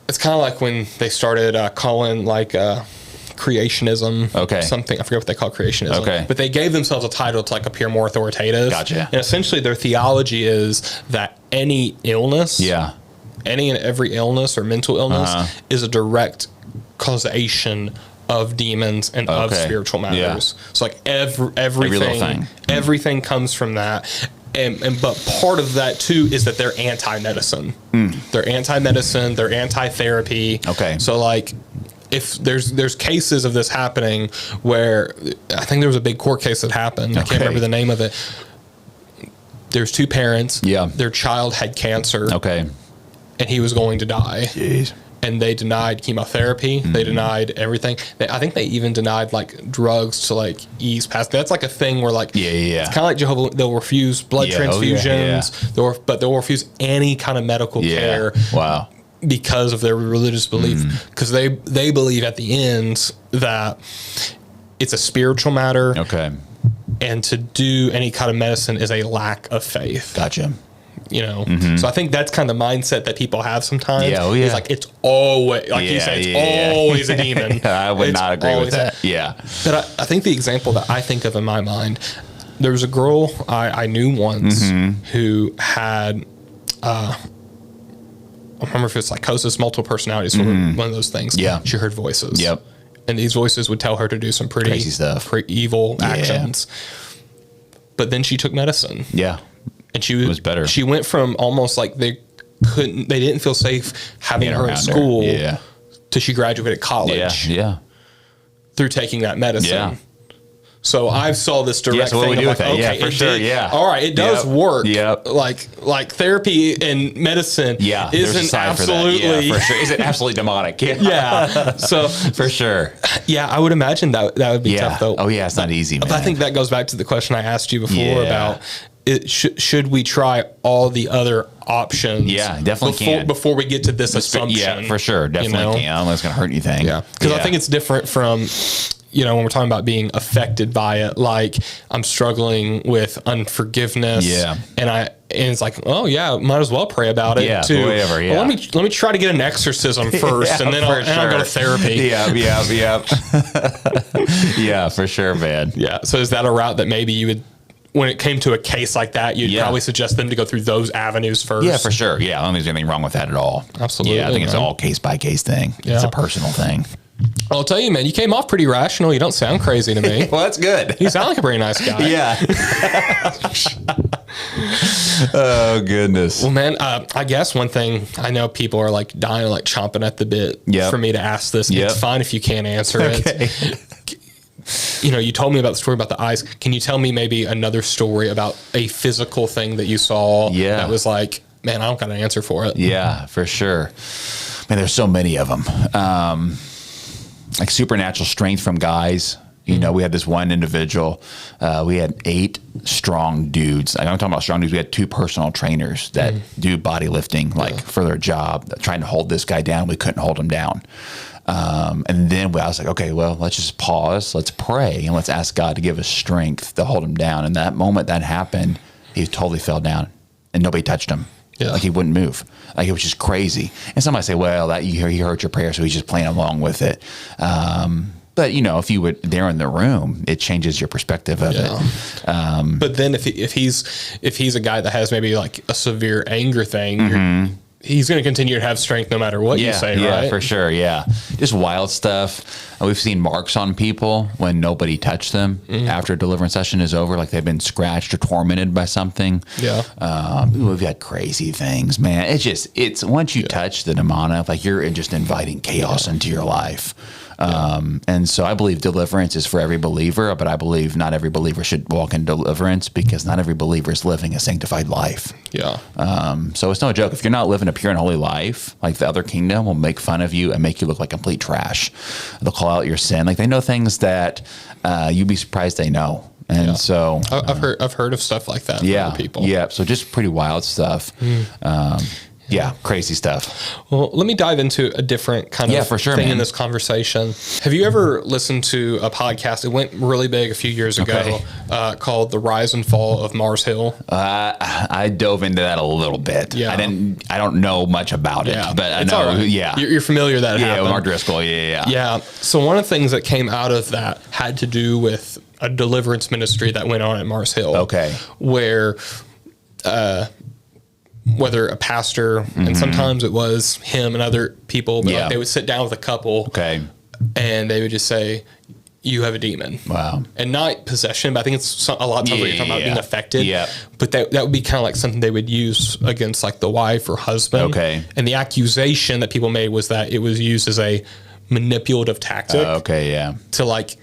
it's kind of like when they started calling creationism, something, I forget what they call creationism, but they gave themselves a title to appear more authoritative. Gotcha. And essentially their theology is that any illness, any and every illness or mental illness is a direct causation of demons and of spiritual matters. So like everything comes from that. But part of that too is that they're anti-medicine. They're anti-medicine, they're anti-therapy. So like, if there's cases of this happening where I think there was a big court case that happened. I can't remember the name of it. There's two parents. Their child had cancer. And he was going to die. Jeez. And they denied chemotherapy. They denied everything. I think they even denied drugs to ease past. That's a thing where it's kind of like Jehovah. They'll refuse blood transfusions. They'll refuse any kind of medical care. Wow. Because of their religious belief, because they believe at the end that it's a spiritual matter. And to do any kind of medicine is a lack of faith. Gotcha. So I think that's kind of the mindset that people have sometimes. It's like, it's always, you say, it's always a demon. I would not agree with that. But I think the example that I think of in my mind, there was a girl I knew once who had, I don't remember if it's psychosis, multiple personality disorder, one of those things. She heard voices. And these voices would tell her to do some pretty crazy stuff, pretty evil actions. But then she took medicine. And she was better. She went from almost like they didn't feel safe having her in school till she graduated college. Through taking that medicine. So I saw this direct thing. Of like, okay, for sure. All right, it does work. Like therapy and medicine isn't absolutely for sure. Is it absolutely demonic? So for sure. I would imagine that would be tough though. Oh yeah, it's not easy, man. But I think that goes back to the question I asked you before about should we try all the other options? Definitely before we get to this assumption. Yeah, for sure, definitely can. Unless it's gonna hurt anything. Because I think it's different from, when we're talking about being affected by it, like I'm struggling with unforgiveness, and it's like, oh yeah, might as well pray about it too. Whatever, well, let me try to get an exorcism first, and then I'll go to therapy. Yeah, for sure, man. So is that a route that maybe you would, when it came to a case like that, you'd probably suggest them to go through those avenues first? Yeah, for sure. Yeah, I don't think there's anything wrong with that at all. Absolutely. Yeah, I think it's all case by case thing. It's a personal thing. I'll tell you, man, you came off pretty rational. You don't sound crazy to me. Well, that's good. You sound like a very nice guy. Oh, goodness. Well, man, I guess one thing, I know people are like dying, like chomping at the bit for me to ask this. It's fine if you can't answer it. You told me about the story about the eyes. Can you tell me maybe another story about a physical thing that you saw that was like, man, I don't got an answer for it? Yeah, for sure. Man, there's so many of them. Like supernatural strength from guys. We had this one individual. We had 8 strong dudes. I'm talking about strong dudes. We had 2 personal trainers that do body lifting, for their job, trying to hold this guy down. We couldn't hold him down. And then I was like, okay, well, let's just pause. Let's pray and let's ask God to give us strength to hold him down. And that moment that happened, he totally fell down and nobody touched him. Like he wouldn't move. Like it was just crazy. And somebody say, well, he heard your prayer, so he's just playing along with it. But if you were there in the room, it changes your perspective of it. But then if he's a guy that has maybe like a severe anger thing, he's going to continue to have strength no matter what you say, right? Yeah, for sure. Yeah. Just wild stuff. We've seen marks on people when nobody touched them after a deliverance session is over, like they've been scratched or tormented by something. We've had crazy things, man. It's once you touch the demonic, like you're just inviting chaos into your life. And so I believe deliverance is for every believer, but I believe not every believer should walk in deliverance because not every believer is living a sanctified life. So it's no joke. If you're not living a pure and holy life, like the other kingdom will make fun of you and make you look like complete trash. They'll call out your sin. Like they know things that you'd be surprised they know. And so I've heard of stuff like that from other people. So just pretty wild stuff. Crazy stuff. Well, let me dive into a different kind of thing in this conversation. Have you ever listened to a podcast? It went really big a few years ago called The Rise and Fall of Mars Hill. I dove into that a little bit. I don't know much about it, but I know. Right. You're familiar with that. With Mark Driscoll. So one of the things that came out of that had to do with a deliverance ministry that went on at Mars Hill. Where, whether a pastor, and sometimes it was him and other people, but like they would sit down with a couple and they would just say, you have a demon. Wow. And not possession, but I think it's a lot of times when you're talking about being affected. But that would be kind of like something they would use against like the wife or husband. And the accusation that people made was that it was used as a manipulative tactic. To like,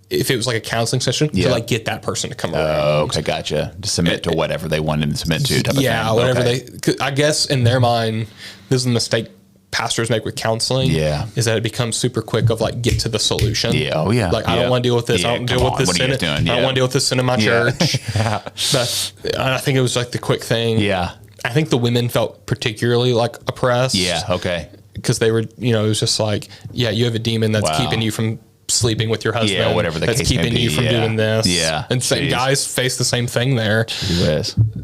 if it was like a counseling session, to like get that person to come around. Gotcha. To submit to whatever they wanted to submit to. Type of thing. Whatever I guess in their mind, this is a mistake pastors make with counseling. Is that it becomes super quick of like, get to the solution. Like, I don't want to deal with this. I don't deal with this sin. I don't want to deal with this sin in my church. I think it was like the quick thing. I think the women felt particularly like oppressed. Because they were, it was just like, you have a demon that's keeping you from sleeping with your husband, whatever the that's case keeping may be. you from doing this. And guys face the same thing there.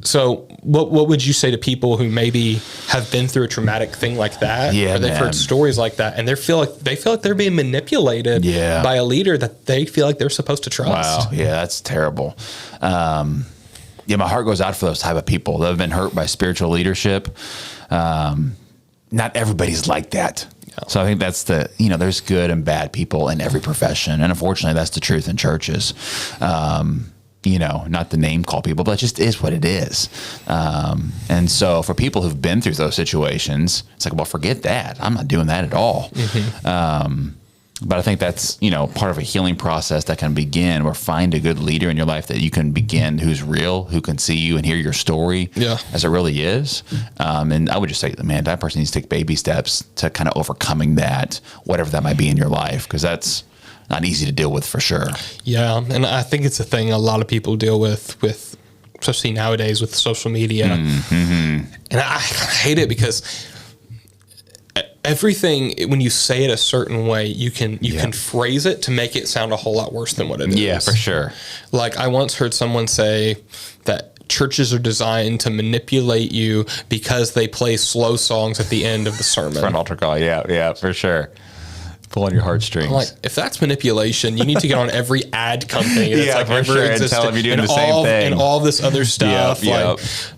So what would you say to people who maybe have been through a traumatic thing like that, or they've heard stories like that, and they feel like they're being manipulated by a leader that they feel like they're supposed to trust? That's terrible. My heart goes out for those type of people that have been hurt by spiritual leadership. Not everybody's like that. So I think that's there's good and bad people in every profession. And unfortunately, that's the truth in churches. not to name call people, but it just is what it is. And so for people who've been through those situations, it's like, well, forget that. I'm not doing that at all. But I think that's, part of a healing process that can begin, or find a good leader in your life that you can begin, who's real, who can see you and hear your story as it really is. And I would just say, man, that person needs to take baby steps to kind of overcoming that, whatever that might be in your life, because that's not easy to deal with for sure. Yeah. And I think it's a thing a lot of people deal with especially nowadays with social media. And I hate it because everything, when you say it a certain way, you can phrase it to make it sound a whole lot worse than what it is. Yeah, for sure. Like, I once heard someone say that churches are designed to manipulate you because they play slow songs at the end of the sermon. For an altar call, yeah, for sure. Pull on your heartstrings. I'm like, if that's manipulation, you need to get on every ad company that's for sure, and tell them you're doing the same thing. And all this other stuff.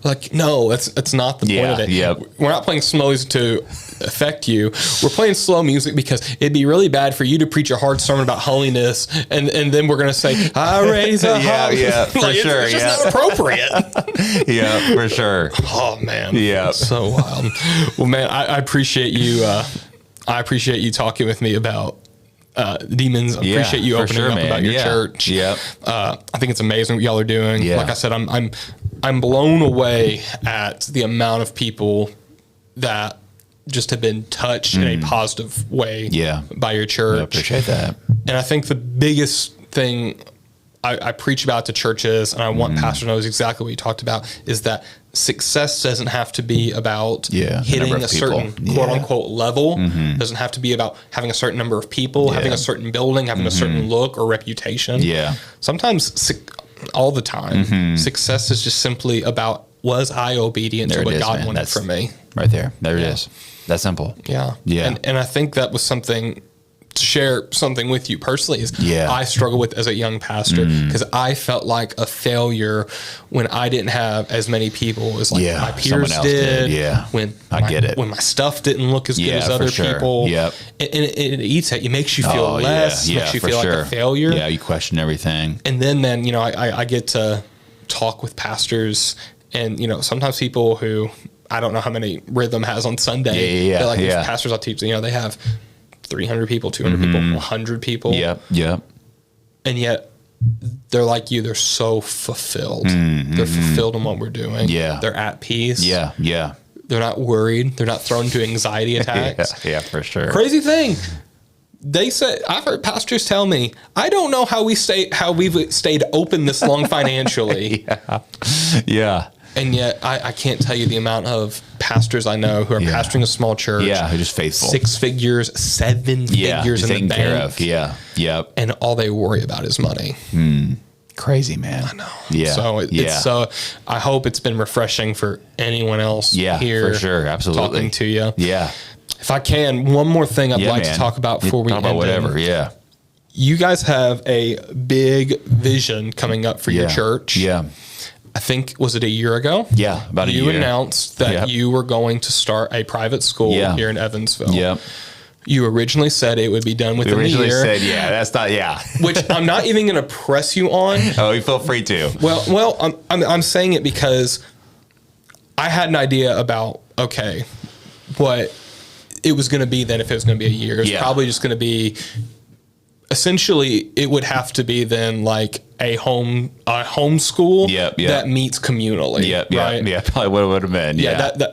Like, no, that's not the point of it. We're not playing slow music to affect you. We're playing slow music because it'd be really bad for you to preach a hard sermon about holiness, and then we're going to say, I raise a for sure. It's just not appropriate. For sure. Oh, man. Yeah. So wild. Well, man, I appreciate you. I appreciate you talking with me about demons. I appreciate you opening up about your church. I think it's amazing what y'all are doing. Like I said, I'm blown away at the amount of people that just have been touched in a positive way by your church. I appreciate that. And I think the biggest thing I preach about to churches, and I want pastors to know is exactly what you talked about, is that success doesn't have to be about hitting a certain quote unquote level. Doesn't have to be about having a certain number of people, having a certain building, having a certain look or reputation. Sometimes, all the time, success is just simply about, was I obedient to what God wanted from me? Right there. There it is. That simple. And I think that was something, to share something with you personally, is I struggle with as a young pastor, because I felt like a failure when I didn't have as many people as my peers did. When my stuff didn't look as good as other people. And it eats at you, makes you feel less, makes you feel like a failure. You question everything. And then I get to talk with pastors, and sometimes people who, I don't know how many Rhythm has on Sunday. They're like, these pastors I'll teach, they have 300 people, 200 people, 100 people. And yet they're like you. They're so fulfilled. They're fulfilled in what we're doing. They're at peace. They're not worried. They're not thrown into anxiety attacks. For sure. Crazy thing. They said, I've heard pastors tell me, I don't know how we've stayed open this long financially. And yet, I can't tell you the amount of pastors I know who are pastoring a small church. Who are just faithful. 6 figures, 7 figures in the bank. And all they worry about is money. Crazy, man. I know. So I hope it's been refreshing for anyone else here. For sure. Absolutely. Talking to you. Yeah. If I can, one more thing I'd like to talk about before we end. Whatever. You guys have a big vision coming up for your church. I think, was it a year ago? About a year. You announced that you were going to start a private school here in Evansville. You originally said it would be done within the year. We originally said, that's not, Which I'm not even going to press you on. Oh, you feel free to. Well, I'm saying it because I had an idea about, what it was going to be then if it was going to be a year. It was probably just going to be, essentially, it would have to be then like a home school that meets communally. Right? Probably what it would have been.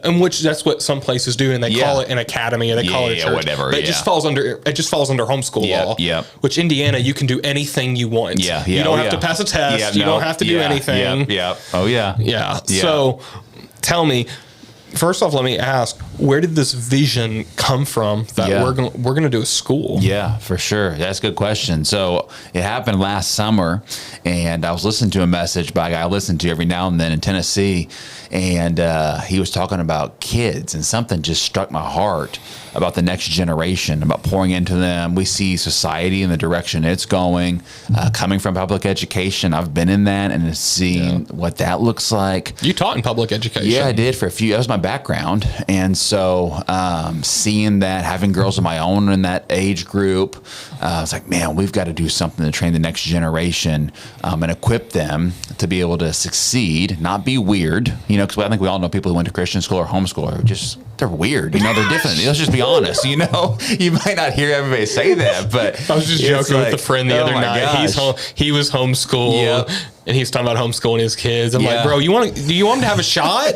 And which that's what some places do, and they call it an academy, or they call it a church. Whatever. But it just falls under homeschool law. Which Indiana, you can do anything you want. You don't have to pass a test. You don't have to do anything. So tell me, first off, let me ask, where did this vision come from that we're going to do a school? Yeah, for sure. That's a good question. So it happened last summer, and I was listening to a message by a guy I listen to every now and then in Tennessee, and he was talking about kids, and something just struck my heart about the next generation, about pouring into them. We see society in the direction it's going, coming from public education. I've been in that and seen what that looks like. You taught in public education. Yeah, I did for a few. That was my background. And so so seeing that, having girls of my own in that age group, I was like, man, we've got to do something to train the next generation and equip them to be able to succeed, not be weird, because I think we all know people who went to Christian school or homeschool are just, they're weird, they're different. Let's just be honest, you might not hear everybody say that, but I was just joking with a friend the other night. He was homeschooled. Yep. And he's talking about homeschooling his kids. I'm like, bro, do you want him to have a shot?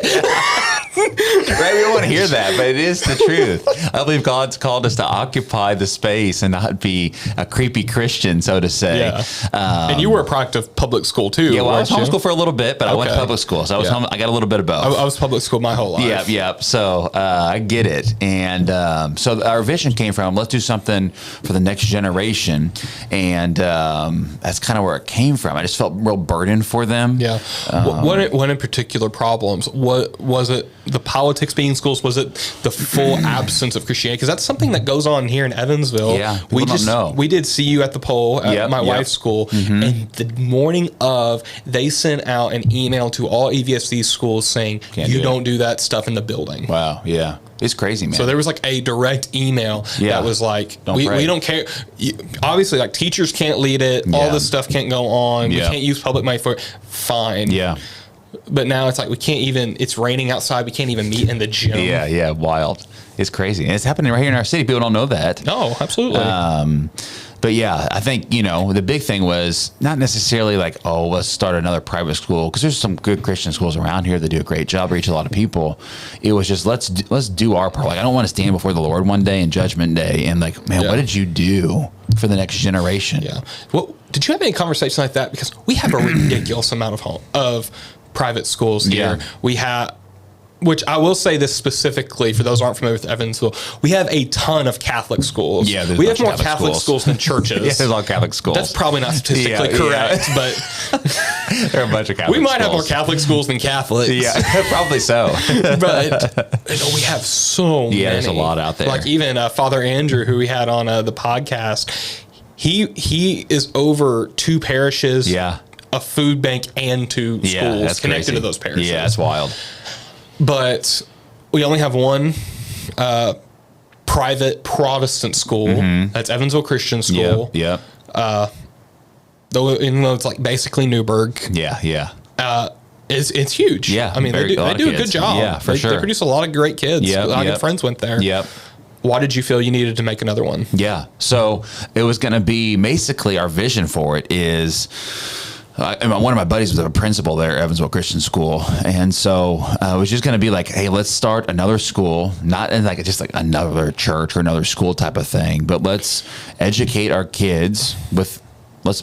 Right, we don't want to hear that, but it is the truth. I believe God's called us to occupy the space and not be a creepy Christian, so to say. Yeah. And you were a product of public school too. Yeah, well, I was homeschooled for a little bit, but I went to public school, so I was I got a little bit of both. I was public school my whole life. Yeah. So I get it, and so our vision came from let's do something for the next generation, and that's kind of where it came from. I just felt real burden for them. Yeah. What in particular problems? What was it? The politics being in schools? Was it the full absence of Christianity? Because that's something that goes on here in Evansville. Yeah, we don't know. We did see you at the poll at my wife's school, and the morning of, they sent out an email to all EVSC schools saying, you don't do that stuff in the building. Wow, yeah. It's crazy, man. So there was like a direct email that was like, we don't care. Obviously, like teachers can't lead it. All this stuff can't go on. We can't use public money for it. Fine. Yeah. But now it's like we can't even, it's raining outside. We can't even meet in the gym. Yeah. Wild. It's crazy. And it's happening right here in our city. People don't know that. No, absolutely. But yeah, I think, the big thing was not necessarily like, oh, let's start another private school, because there's some good Christian schools around here that do a great job, reach a lot of people. It was just, let's do our part. Like, I don't want to stand before the Lord one day in Judgment Day and like, man, what did you do for the next generation? Yeah. Well, did you have any conversation like that? Because we have a ridiculous amount of private schools here. We have, which I will say this specifically for those who aren't familiar with Evansville, we have a ton of Catholic schools. Yeah, we have more Catholic schools than churches. There's a lot of Catholic schools. That's probably not statistically correct, but there are a bunch of Catholic schools. We might have more Catholic schools than Catholics. Yeah, probably so. But we have so many. Yeah, there's a lot out there. Like even Father Andrew, who we had on the podcast, he is over 2 parishes. Yeah. A food bank and 2 schools that's connected crazy. to those parishes. Yeah, that's wild. But we only have one private Protestant school. That's Evansville Christian School. Yep. Though it's like basically Newburgh. Yeah. It's huge. Yeah. I mean, they do a good job. Yeah, for sure. They produce a lot of great kids. Yep, A lot of good friends went there. Yep. Why did you feel you needed to make another one? Yeah. So it was going to be basically our vision for it is, one of my buddies was a principal there at Evansville Christian School. And so it was just going to be like, hey, let's start another school, not in like just like another church or another school type of thing, but let's educate our kids with,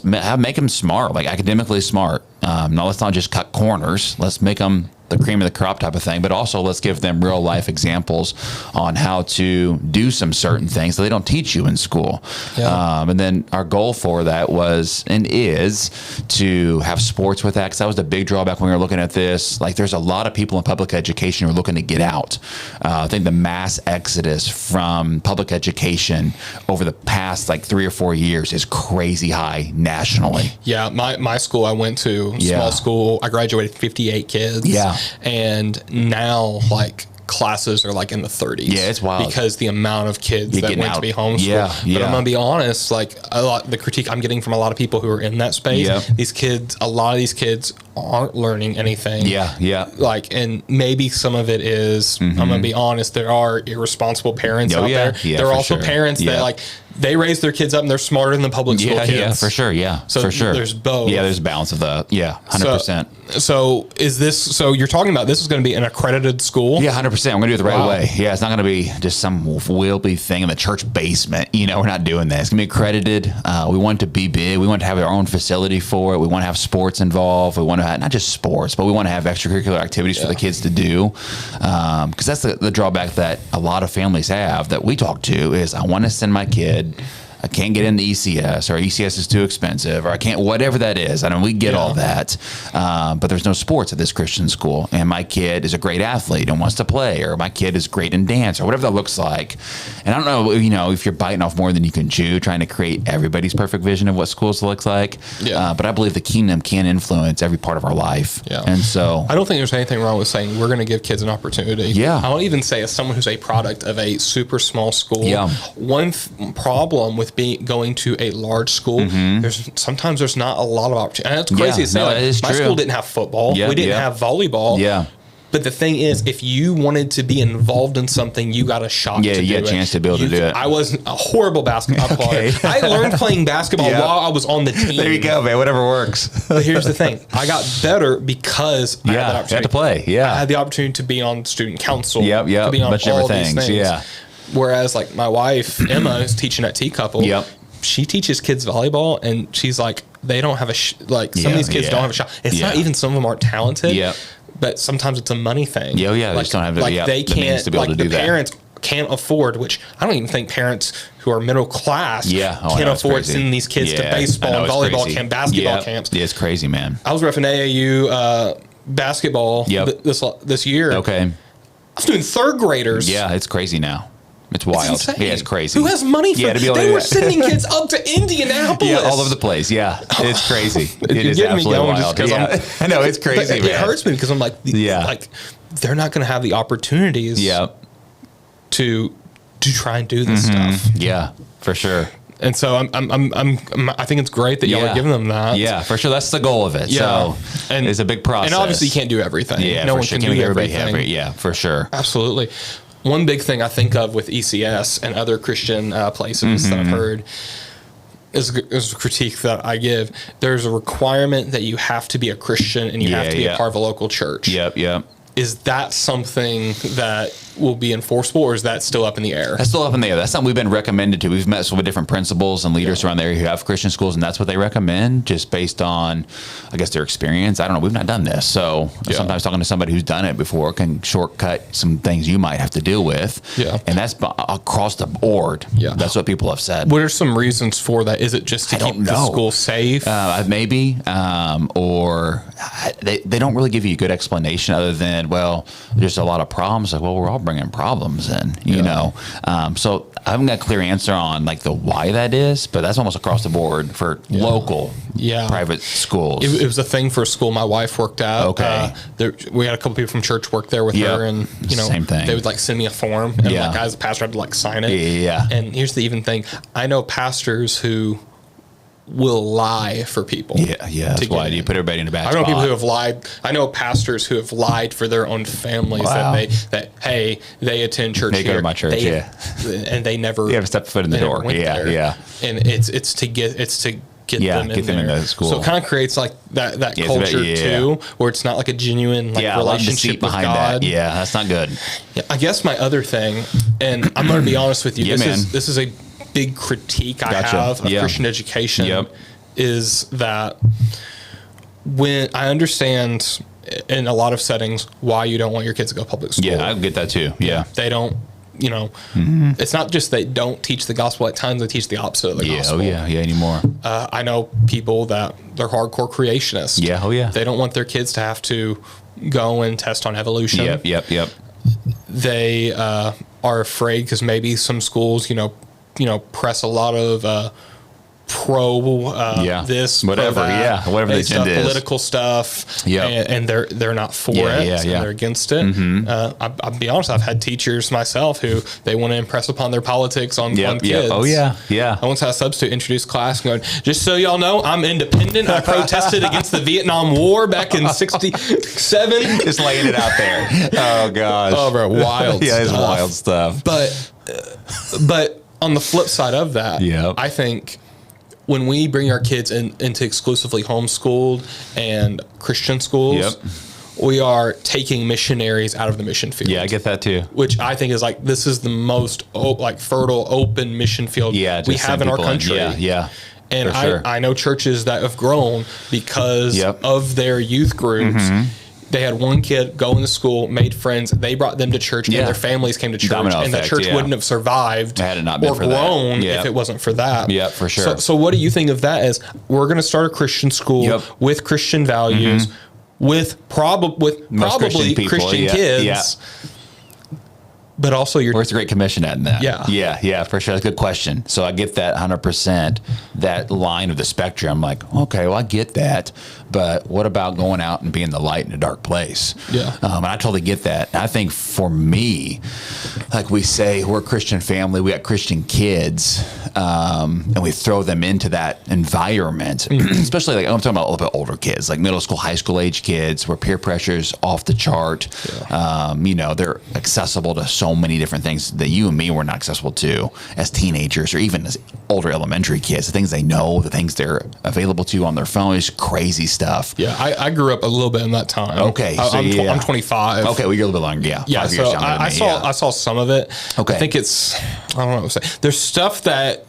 make them smart, like academically smart. Now let's not just cut corners. Let's make them the cream of the crop type of thing, but also let's give them real life examples on how to do some certain things that they don't teach you in school. Yeah. And then our goal for that was and is to have sports with that, because that was the big drawback when we were looking at this. Like there's a lot of people in public education who are looking to get out. I think the mass exodus from public education over the past like 3 or 4 years is crazy high nationally. Yeah, my school I went to, small school, I graduated 58 kids. Yeah. And now like classes are like in the 30s. Yeah, it's wild. Because the amount of kids that went to be homeschooled. Yeah. But I'm going to be honest, like the critique I'm getting from a lot of people who are in that space, a lot of these kids aren't learning anything. Yeah. Like, and maybe some of it is, I'm going to be honest, there are irresponsible parents out there. Yeah, there are also parents that like, they raise their kids up and they're smarter than the public school kids. Yeah, for sure. Yeah, so for sure. There's both. Yeah, there's a balance of the 100%. So is this? So you're talking about this is going to be an accredited school? Yeah, 100%. I'm going to do it the right way. Yeah, it's not going to be just some wieldy thing in the church basement. We're not doing that. It's going to be accredited. We want it to be big. We want to have our own facility for it. We want to have sports involved. We want to have not just sports, but we want to have extracurricular activities for the kids to do. Because that's the drawback that a lot of families have that we talk to is I want to send my kid I can't get into ECS, or ECS is too expensive, or I can't, whatever that is. I know we get all that, but there's no sports at this Christian school, and my kid is a great athlete and wants to play, or my kid is great in dance, or whatever that looks like. And I don't know, if you're biting off more than you can chew, trying to create everybody's perfect vision of what schools looks like. But I believe the kingdom can influence every part of our life. And so I don't think there's anything wrong with saying we're going to give kids an opportunity. I don't even say, as someone who's a product of a super small school, one problem with going to a large school, sometimes there's not a lot of opportunity. And it's crazy to say. My school didn't have football. We didn't have volleyball. But the thing is, if you wanted to be involved in something, you got a shot to do it. You got a chance to be able to do it. I was a horrible basketball player. I learned playing basketball while I was on the team. There you go, man. Whatever works. But here's the thing. I got better because I had that opportunity. You had to play. I had the opportunity to be on student council. To be on all these things. Whereas, like, my wife, Emma, is teaching at T-Couple. She teaches kids volleyball, and she's like, they don't have some of these kids don't have a shot. It's not even some of them aren't talented. But sometimes it's a money thing. They just don't have they can't, to be able to do that. Parents can't afford, which I don't even think parents who are middle class can afford sending these kids to baseball and volleyball camp, basketball camps. Yeah, it's crazy, man. I was reffing AAU basketball this year. Okay. I was doing third graders. Yeah, it's crazy now. It's wild. It's crazy. Who has money for They were sending kids up to Indianapolis. All over the place. It's crazy. It is absolutely wild. I know, it's crazy, man. It hurts me because I'm like, they're not going to have the opportunities to try and do this stuff. Yeah, for sure. And so I think it's great that y'all are giving them that. Yeah, for sure. That's the goal of it. So and it's a big process. And obviously you can't do everything. No one can do everything. Yeah, for sure. Absolutely. One big thing I think of with ECS and other Christian places that I've heard is a critique that I give. There's a requirement that you have to be a Christian and you have to be a part of a local church. Is that something that will be enforceable, or is that still up in the air? That's still up in the air. That's something we've been recommended to. We've met with different principals and leaders around there who have Christian schools, and that's what they recommend, just based on, I guess, their experience. I don't know. We've not done this. So sometimes talking to somebody who's done it before can shortcut some things you might have to deal with. And that's across the board. That's what people have said. What are some reasons for that? Is it just to keep the school safe? Maybe. Or they don't really give you a good explanation other than, well, there's a lot of problems. Like, well, we're all bringing problems in, you know. So I haven't got a clear answer on like the why that is, but that's almost across the board for local private schools. It was a thing for a school my wife worked at. We had a couple people from church work there with her, and same thing. They would like send me a form, and like I as a pastor had to like sign it. And here's the even thing: I know pastors who will lie for people. That's why you put everybody in a bad spot. I know people who have lied. I know pastors who have lied for their own families that they attend church. They go to my church, and they never. You have to step foot in the door. And it's to get them in into school. So it kind of creates like that culture too, where it's not like a genuine relationship with God. That's not good. I guess my other thing, and I'm going to be honest with you, this is a big critique I have of Christian education is that when I understand in a lot of settings why you don't want your kids to go to public school. I get that too. They don't, it's not just they don't teach the gospel. At times they teach the opposite of the gospel. Anymore. I know people that they're hardcore creationists. They don't want their kids to have to go and test on evolution. They are afraid because maybe some schools, press a lot of this, whatever, whatever the agenda is, political stuff, and they're not for it, and they're against it. I'll be honest, I've had teachers myself who they want to impress upon their politics on kids. I once had a substitute introduce class going, just so y'all know, I'm independent. I protested against the Vietnam War back in '67. Just laying it out there. Oh gosh. Oh, bro, wild. It's wild stuff. But on the flip side of that, I think when we bring our kids into exclusively homeschooled and Christian schools, we are taking missionaries out of the mission field. I get that too. Which I think is like, this is the most fertile, open mission field we have in our country. And I know churches that have grown because of their youth groups. they had one kid go into school, made friends, they brought them to church, and their families came to church, Domino and effect, the church wouldn't have survived had it not been or for that. grown if it wasn't for that. Yeah, for sure. So what do you think of that as we're going to start a Christian school with Christian values, with probably Christian kids? Yeah. But also, where's the Great Commission at in that? Yeah, for sure. That's a good question. So I get that 100%. That line of the spectrum, like, okay, well, I get that, but what about going out and being the light in a dark place? Yeah, and I totally get that. I think for me, like we say, we're a Christian family. We got Christian kids, and we throw them into that environment. Especially like I'm talking about a little bit older kids, like middle school, high school age kids, where peer pressure's off the chart. Yeah. They're accessible to so many different things that you and me were not accessible to as teenagers or even as older elementary kids. The things they know, the things they're available to on their phone is crazy stuff. Yeah, I grew up a little bit in that time. Okay, so I'm 25. Okay, well, you're a little bit longer. Yeah, 5 years so younger than me, I saw some of it. Okay, I think it's, I don't know what to say. There's stuff that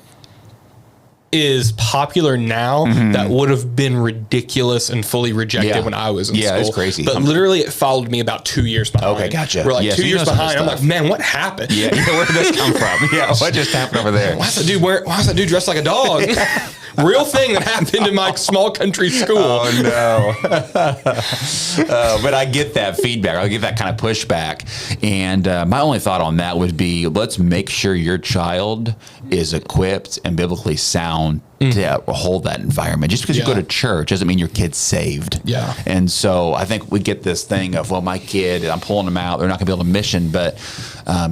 is popular now that would have been ridiculous and fully rejected when I was in school. Yeah, it's crazy. But literally, it followed me about 2 years behind. Okay, gotcha. We're like 2 years behind. I'm like, man, what happened? Yeah, where did this come from? Yeah, what just happened over there? Why's that dude dressed like a dog? Real thing that happened in my small country school. Oh, no. But I get that feedback. I get that kind of pushback. And my only thought on that would be, let's make sure your child is equipped and biblically sound to hold that environment. Just because you go to church doesn't mean your kid's saved. Yeah. And so I think we get this thing of, well, my kid, I'm pulling them out, they're not going to be able to mission. But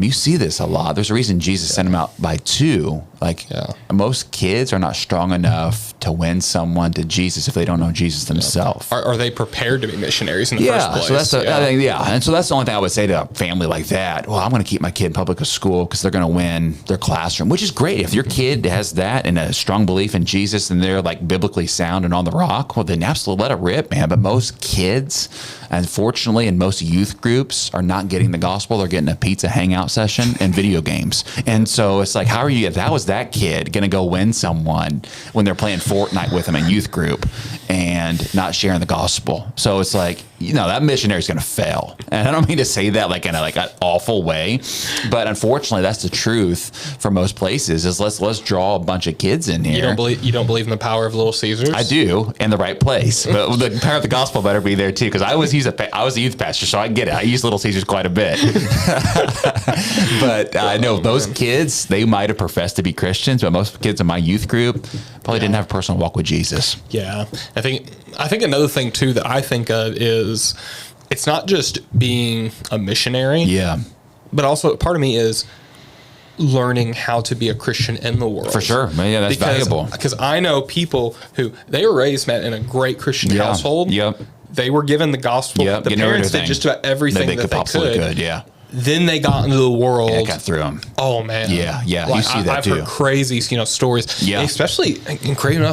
you see this a lot. There's a reason Jesus sent them out by two. Like most kids are not strong enough to win someone to Jesus if they don't know Jesus themselves. Are they prepared to be missionaries in the first place? So that's I think, and so that's the only thing I would say to a family like that. Well, I'm going to keep my kid in public school because they're going to win their classroom, which is great. If your kid has that and a strong belief in Jesus and they're like biblically sound and on the rock, well, then absolutely let it rip, man. But most kids, unfortunately, and most youth groups are not getting the gospel. They're getting a pizza hangout session and video games. And so it's like, how are you, if that was that kid, going to go win someone when they're playing Fortnite with them in youth group and not sharing the gospel? So it's like, that missionary is going to fail. And I don't mean to say that like in an awful way, but unfortunately, that's the truth for most places. Is let's draw a bunch of kids in here. You don't believe in the power of Little Caesars? I do, in the right place. But the power of the gospel better be there too, because I was a youth pastor, so I get it. I use Little Caesars quite a bit. But I know those kids, they might have professed to be Christians, but most kids in my youth group probably didn't have a personal walk with Jesus. Yeah, I think another thing too that I think of is it's not just being a missionary. Yeah. But also part of me is learning how to be a Christian in the world. For sure. Yeah, that's valuable. Because I know people who they were raised, man, in a great Christian household. Yep. They were given the gospel. Yep. The parents did just about everything that they could. Yeah. Then they got into the world. Yeah, got through them. Oh man. Yeah. Like, you see that I've too. heard crazy, stories. Yeah. Especially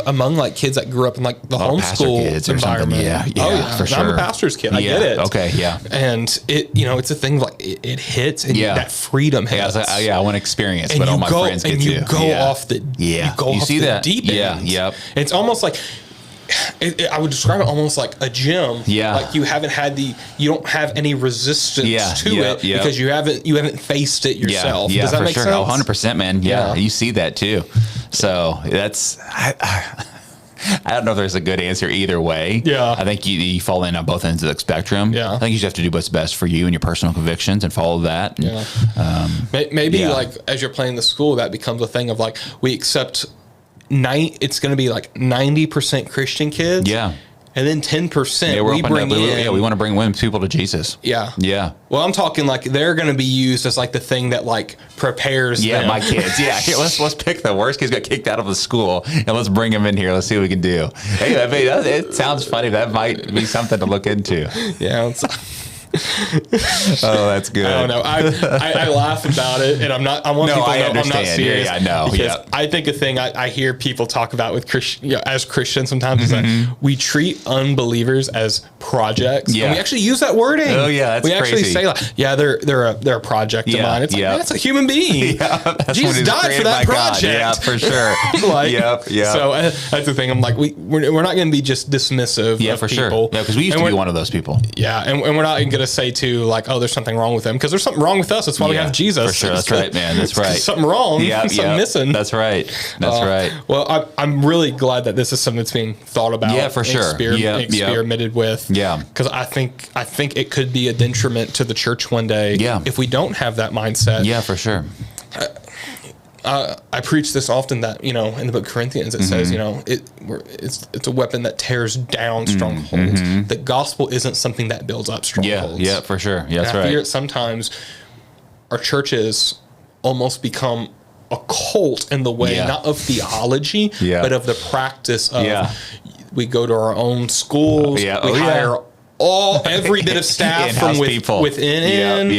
among like kids that grew up in like the homeschool environment. Yeah. For sure. I'm a pastor's kid. I get it. Okay. Yeah. And it, it's a thing like it hits and that freedom hits. Yeah. I want to experience, and but all my friends get to. And you go off the deep end. Yeah. Yep. It's almost like. I would describe it almost like a gym. Yeah. Like you don't have any resistance to it because you haven't faced it yourself. Yeah, Does that make sense? 100%, man. Yeah. You see that too. So that's, I don't know if there's a good answer either way. Yeah. I think you fall in on both ends of the spectrum. Yeah. I think you just have to do what's best for you and your personal convictions and follow that. Yeah. Maybe like as you're playing the school, that becomes a thing of like, we accept it's going to be like 90% Christian kids. Yeah. And then 10% we bring in. We want to bring women people to Jesus. Yeah. Yeah. Well, I'm talking like they're going to be used as like the thing that like prepares them. Yeah, my kids. Yeah. Here, let's pick the worst kids got kicked out of the school and let's bring them in here. Let's see what we can do. Hey, I mean, it sounds funny. That might be something to look into. Yeah. Oh, that's good. I don't know. I laugh about it, and I want people to know I'm not serious. Yeah, I know. Because I think a thing I hear people talk about with as Christians sometimes is that we treat unbelievers as projects. Yeah. And we actually use that wording. Oh, yeah, that's we actually crazy. say like, yeah, they're a project of mine. It's like, man, that's a human being. Jesus died for that project. Yeah, for sure. Like, yep. So that's the thing. I'm like, we're not going to be just dismissive. Yeah, of for people. sure. Yeah, because we used to be one of those people. Yeah, and we're not going to say too like, oh, there's something wrong with them, because there's something wrong with us. That's why we have Jesus. For sure. That's right, man. That's right. Something wrong. Yeah, something missing. That's right. That's right. Well, I'm really glad that this is something that's being thought about. Yeah, for sure. Experimented with. Yeah. Because I think it could be a detriment to the church one day. Yeah. If we don't have that mindset. Yeah, for sure. I preach this often that, in the book of Corinthians, it says, it's a weapon that tears down strongholds. The gospel isn't something that builds up strongholds. Yeah, for sure. Yeah, that's I fear right. sometimes our churches almost become a cult in the way, not of theology, but of the practice of we go to our own schools, we hire every bit of staff from within.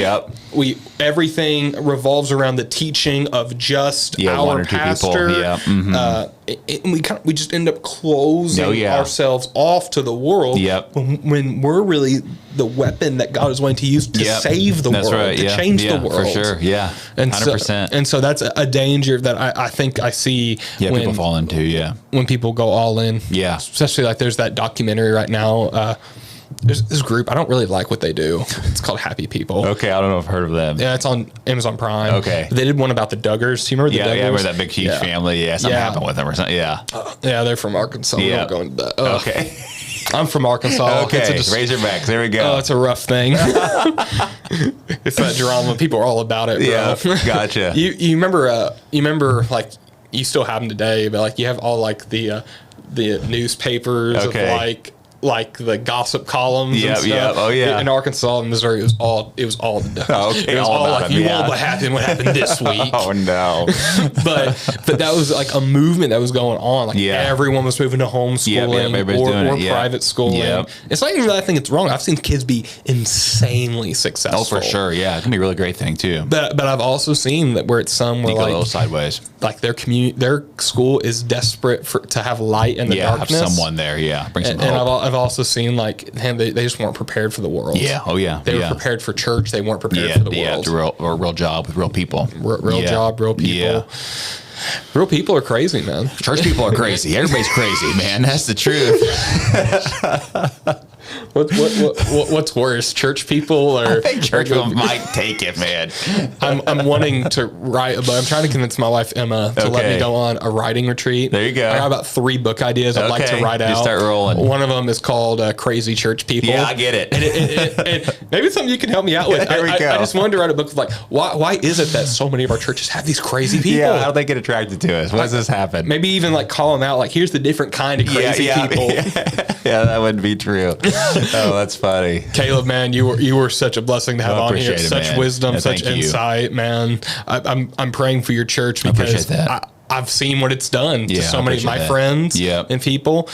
Everything revolves around the teaching of just our pastor. And we just end up closing ourselves off to the world when we're really the weapon that God is wanting to use to save the world, to change the world. For sure, and 100%. So that's a danger that I think I see when people fall into, when people go all in. Yeah. Especially like there's that documentary right now, there's this group, I don't really like what they do. It's called Happy People. Okay, I don't know if I've heard of them. Yeah, it's on Amazon Prime. Okay. They did one about the Duggars. Do you remember the Duggars? Yeah, I remember that big, huge family. Yeah, something happened with them or something. Yeah. They're from Arkansas. We don't go into that. Okay. I'm from Arkansas. Okay, Razorbacks. There we go. Oh, it's a rough thing. It's that drama. People are all about it, bro. Yeah, gotcha. You remember, like, you still have them today, but, like, you have all, like, the newspapers of, like the gossip columns and stuff. Oh yeah. In Arkansas and Missouri, it was all the Duggars. Okay, it was all like, what happened this week. Oh no. but that was like a movement that was going on. Like everyone was moving to homeschooling or private schooling. Yep. It's not even that I think it's wrong. I've seen kids be insanely successful. Oh, for sure. Yeah, it can be a really great thing too. But I've also seen that where it's some where like a little sideways. Like their school is desperate to have light in the darkness. Have someone there. Bring some hope. And I've also seen like they just weren't prepared for the world. Yeah. Oh yeah. They were prepared for church. They weren't prepared for the world. A real job with real people. Real job, real people. Yeah. Real people are crazy, man. Church people are crazy. Everybody's crazy, man. That's the truth. What's worse, church people or? I think church people might take it, man. I'm wanting to write a book. I'm trying to convince my wife Emma to let me go on a writing retreat. There you go. I got about 3 book ideas I'd like to write out. Just start rolling. One of them is called Crazy Church People. Yeah, I get it. And maybe it's something you can help me out with. There we go. I just wanted to write a book of like, why is it that so many of our churches have these crazy people? Yeah, how do they get attracted to us? Why does this happen? Maybe even like call them out. Like, here's the different kind of crazy people. Yeah, that wouldn't be true. Oh, that's funny. Caleb, man, you were such a blessing to have on here. Such wisdom, such insight, man. I'm praying for your church because I've seen what it's done to so many of my friends and people.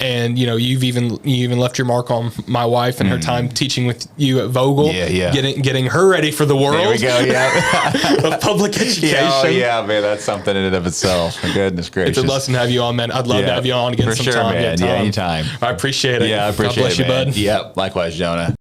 And you've even left your mark on my wife and her time teaching with you at Vogel. Getting her ready for the world. There we go. Yeah, of public education. Man, that's something in and of itself. Goodness gracious, it's a blessing to have you on, man. I'd love to have you on again for sometime. sure, man. Yeah, anytime. I appreciate it. Yeah, I appreciate it, God bless you, bud. Yep. Likewise, Jonah.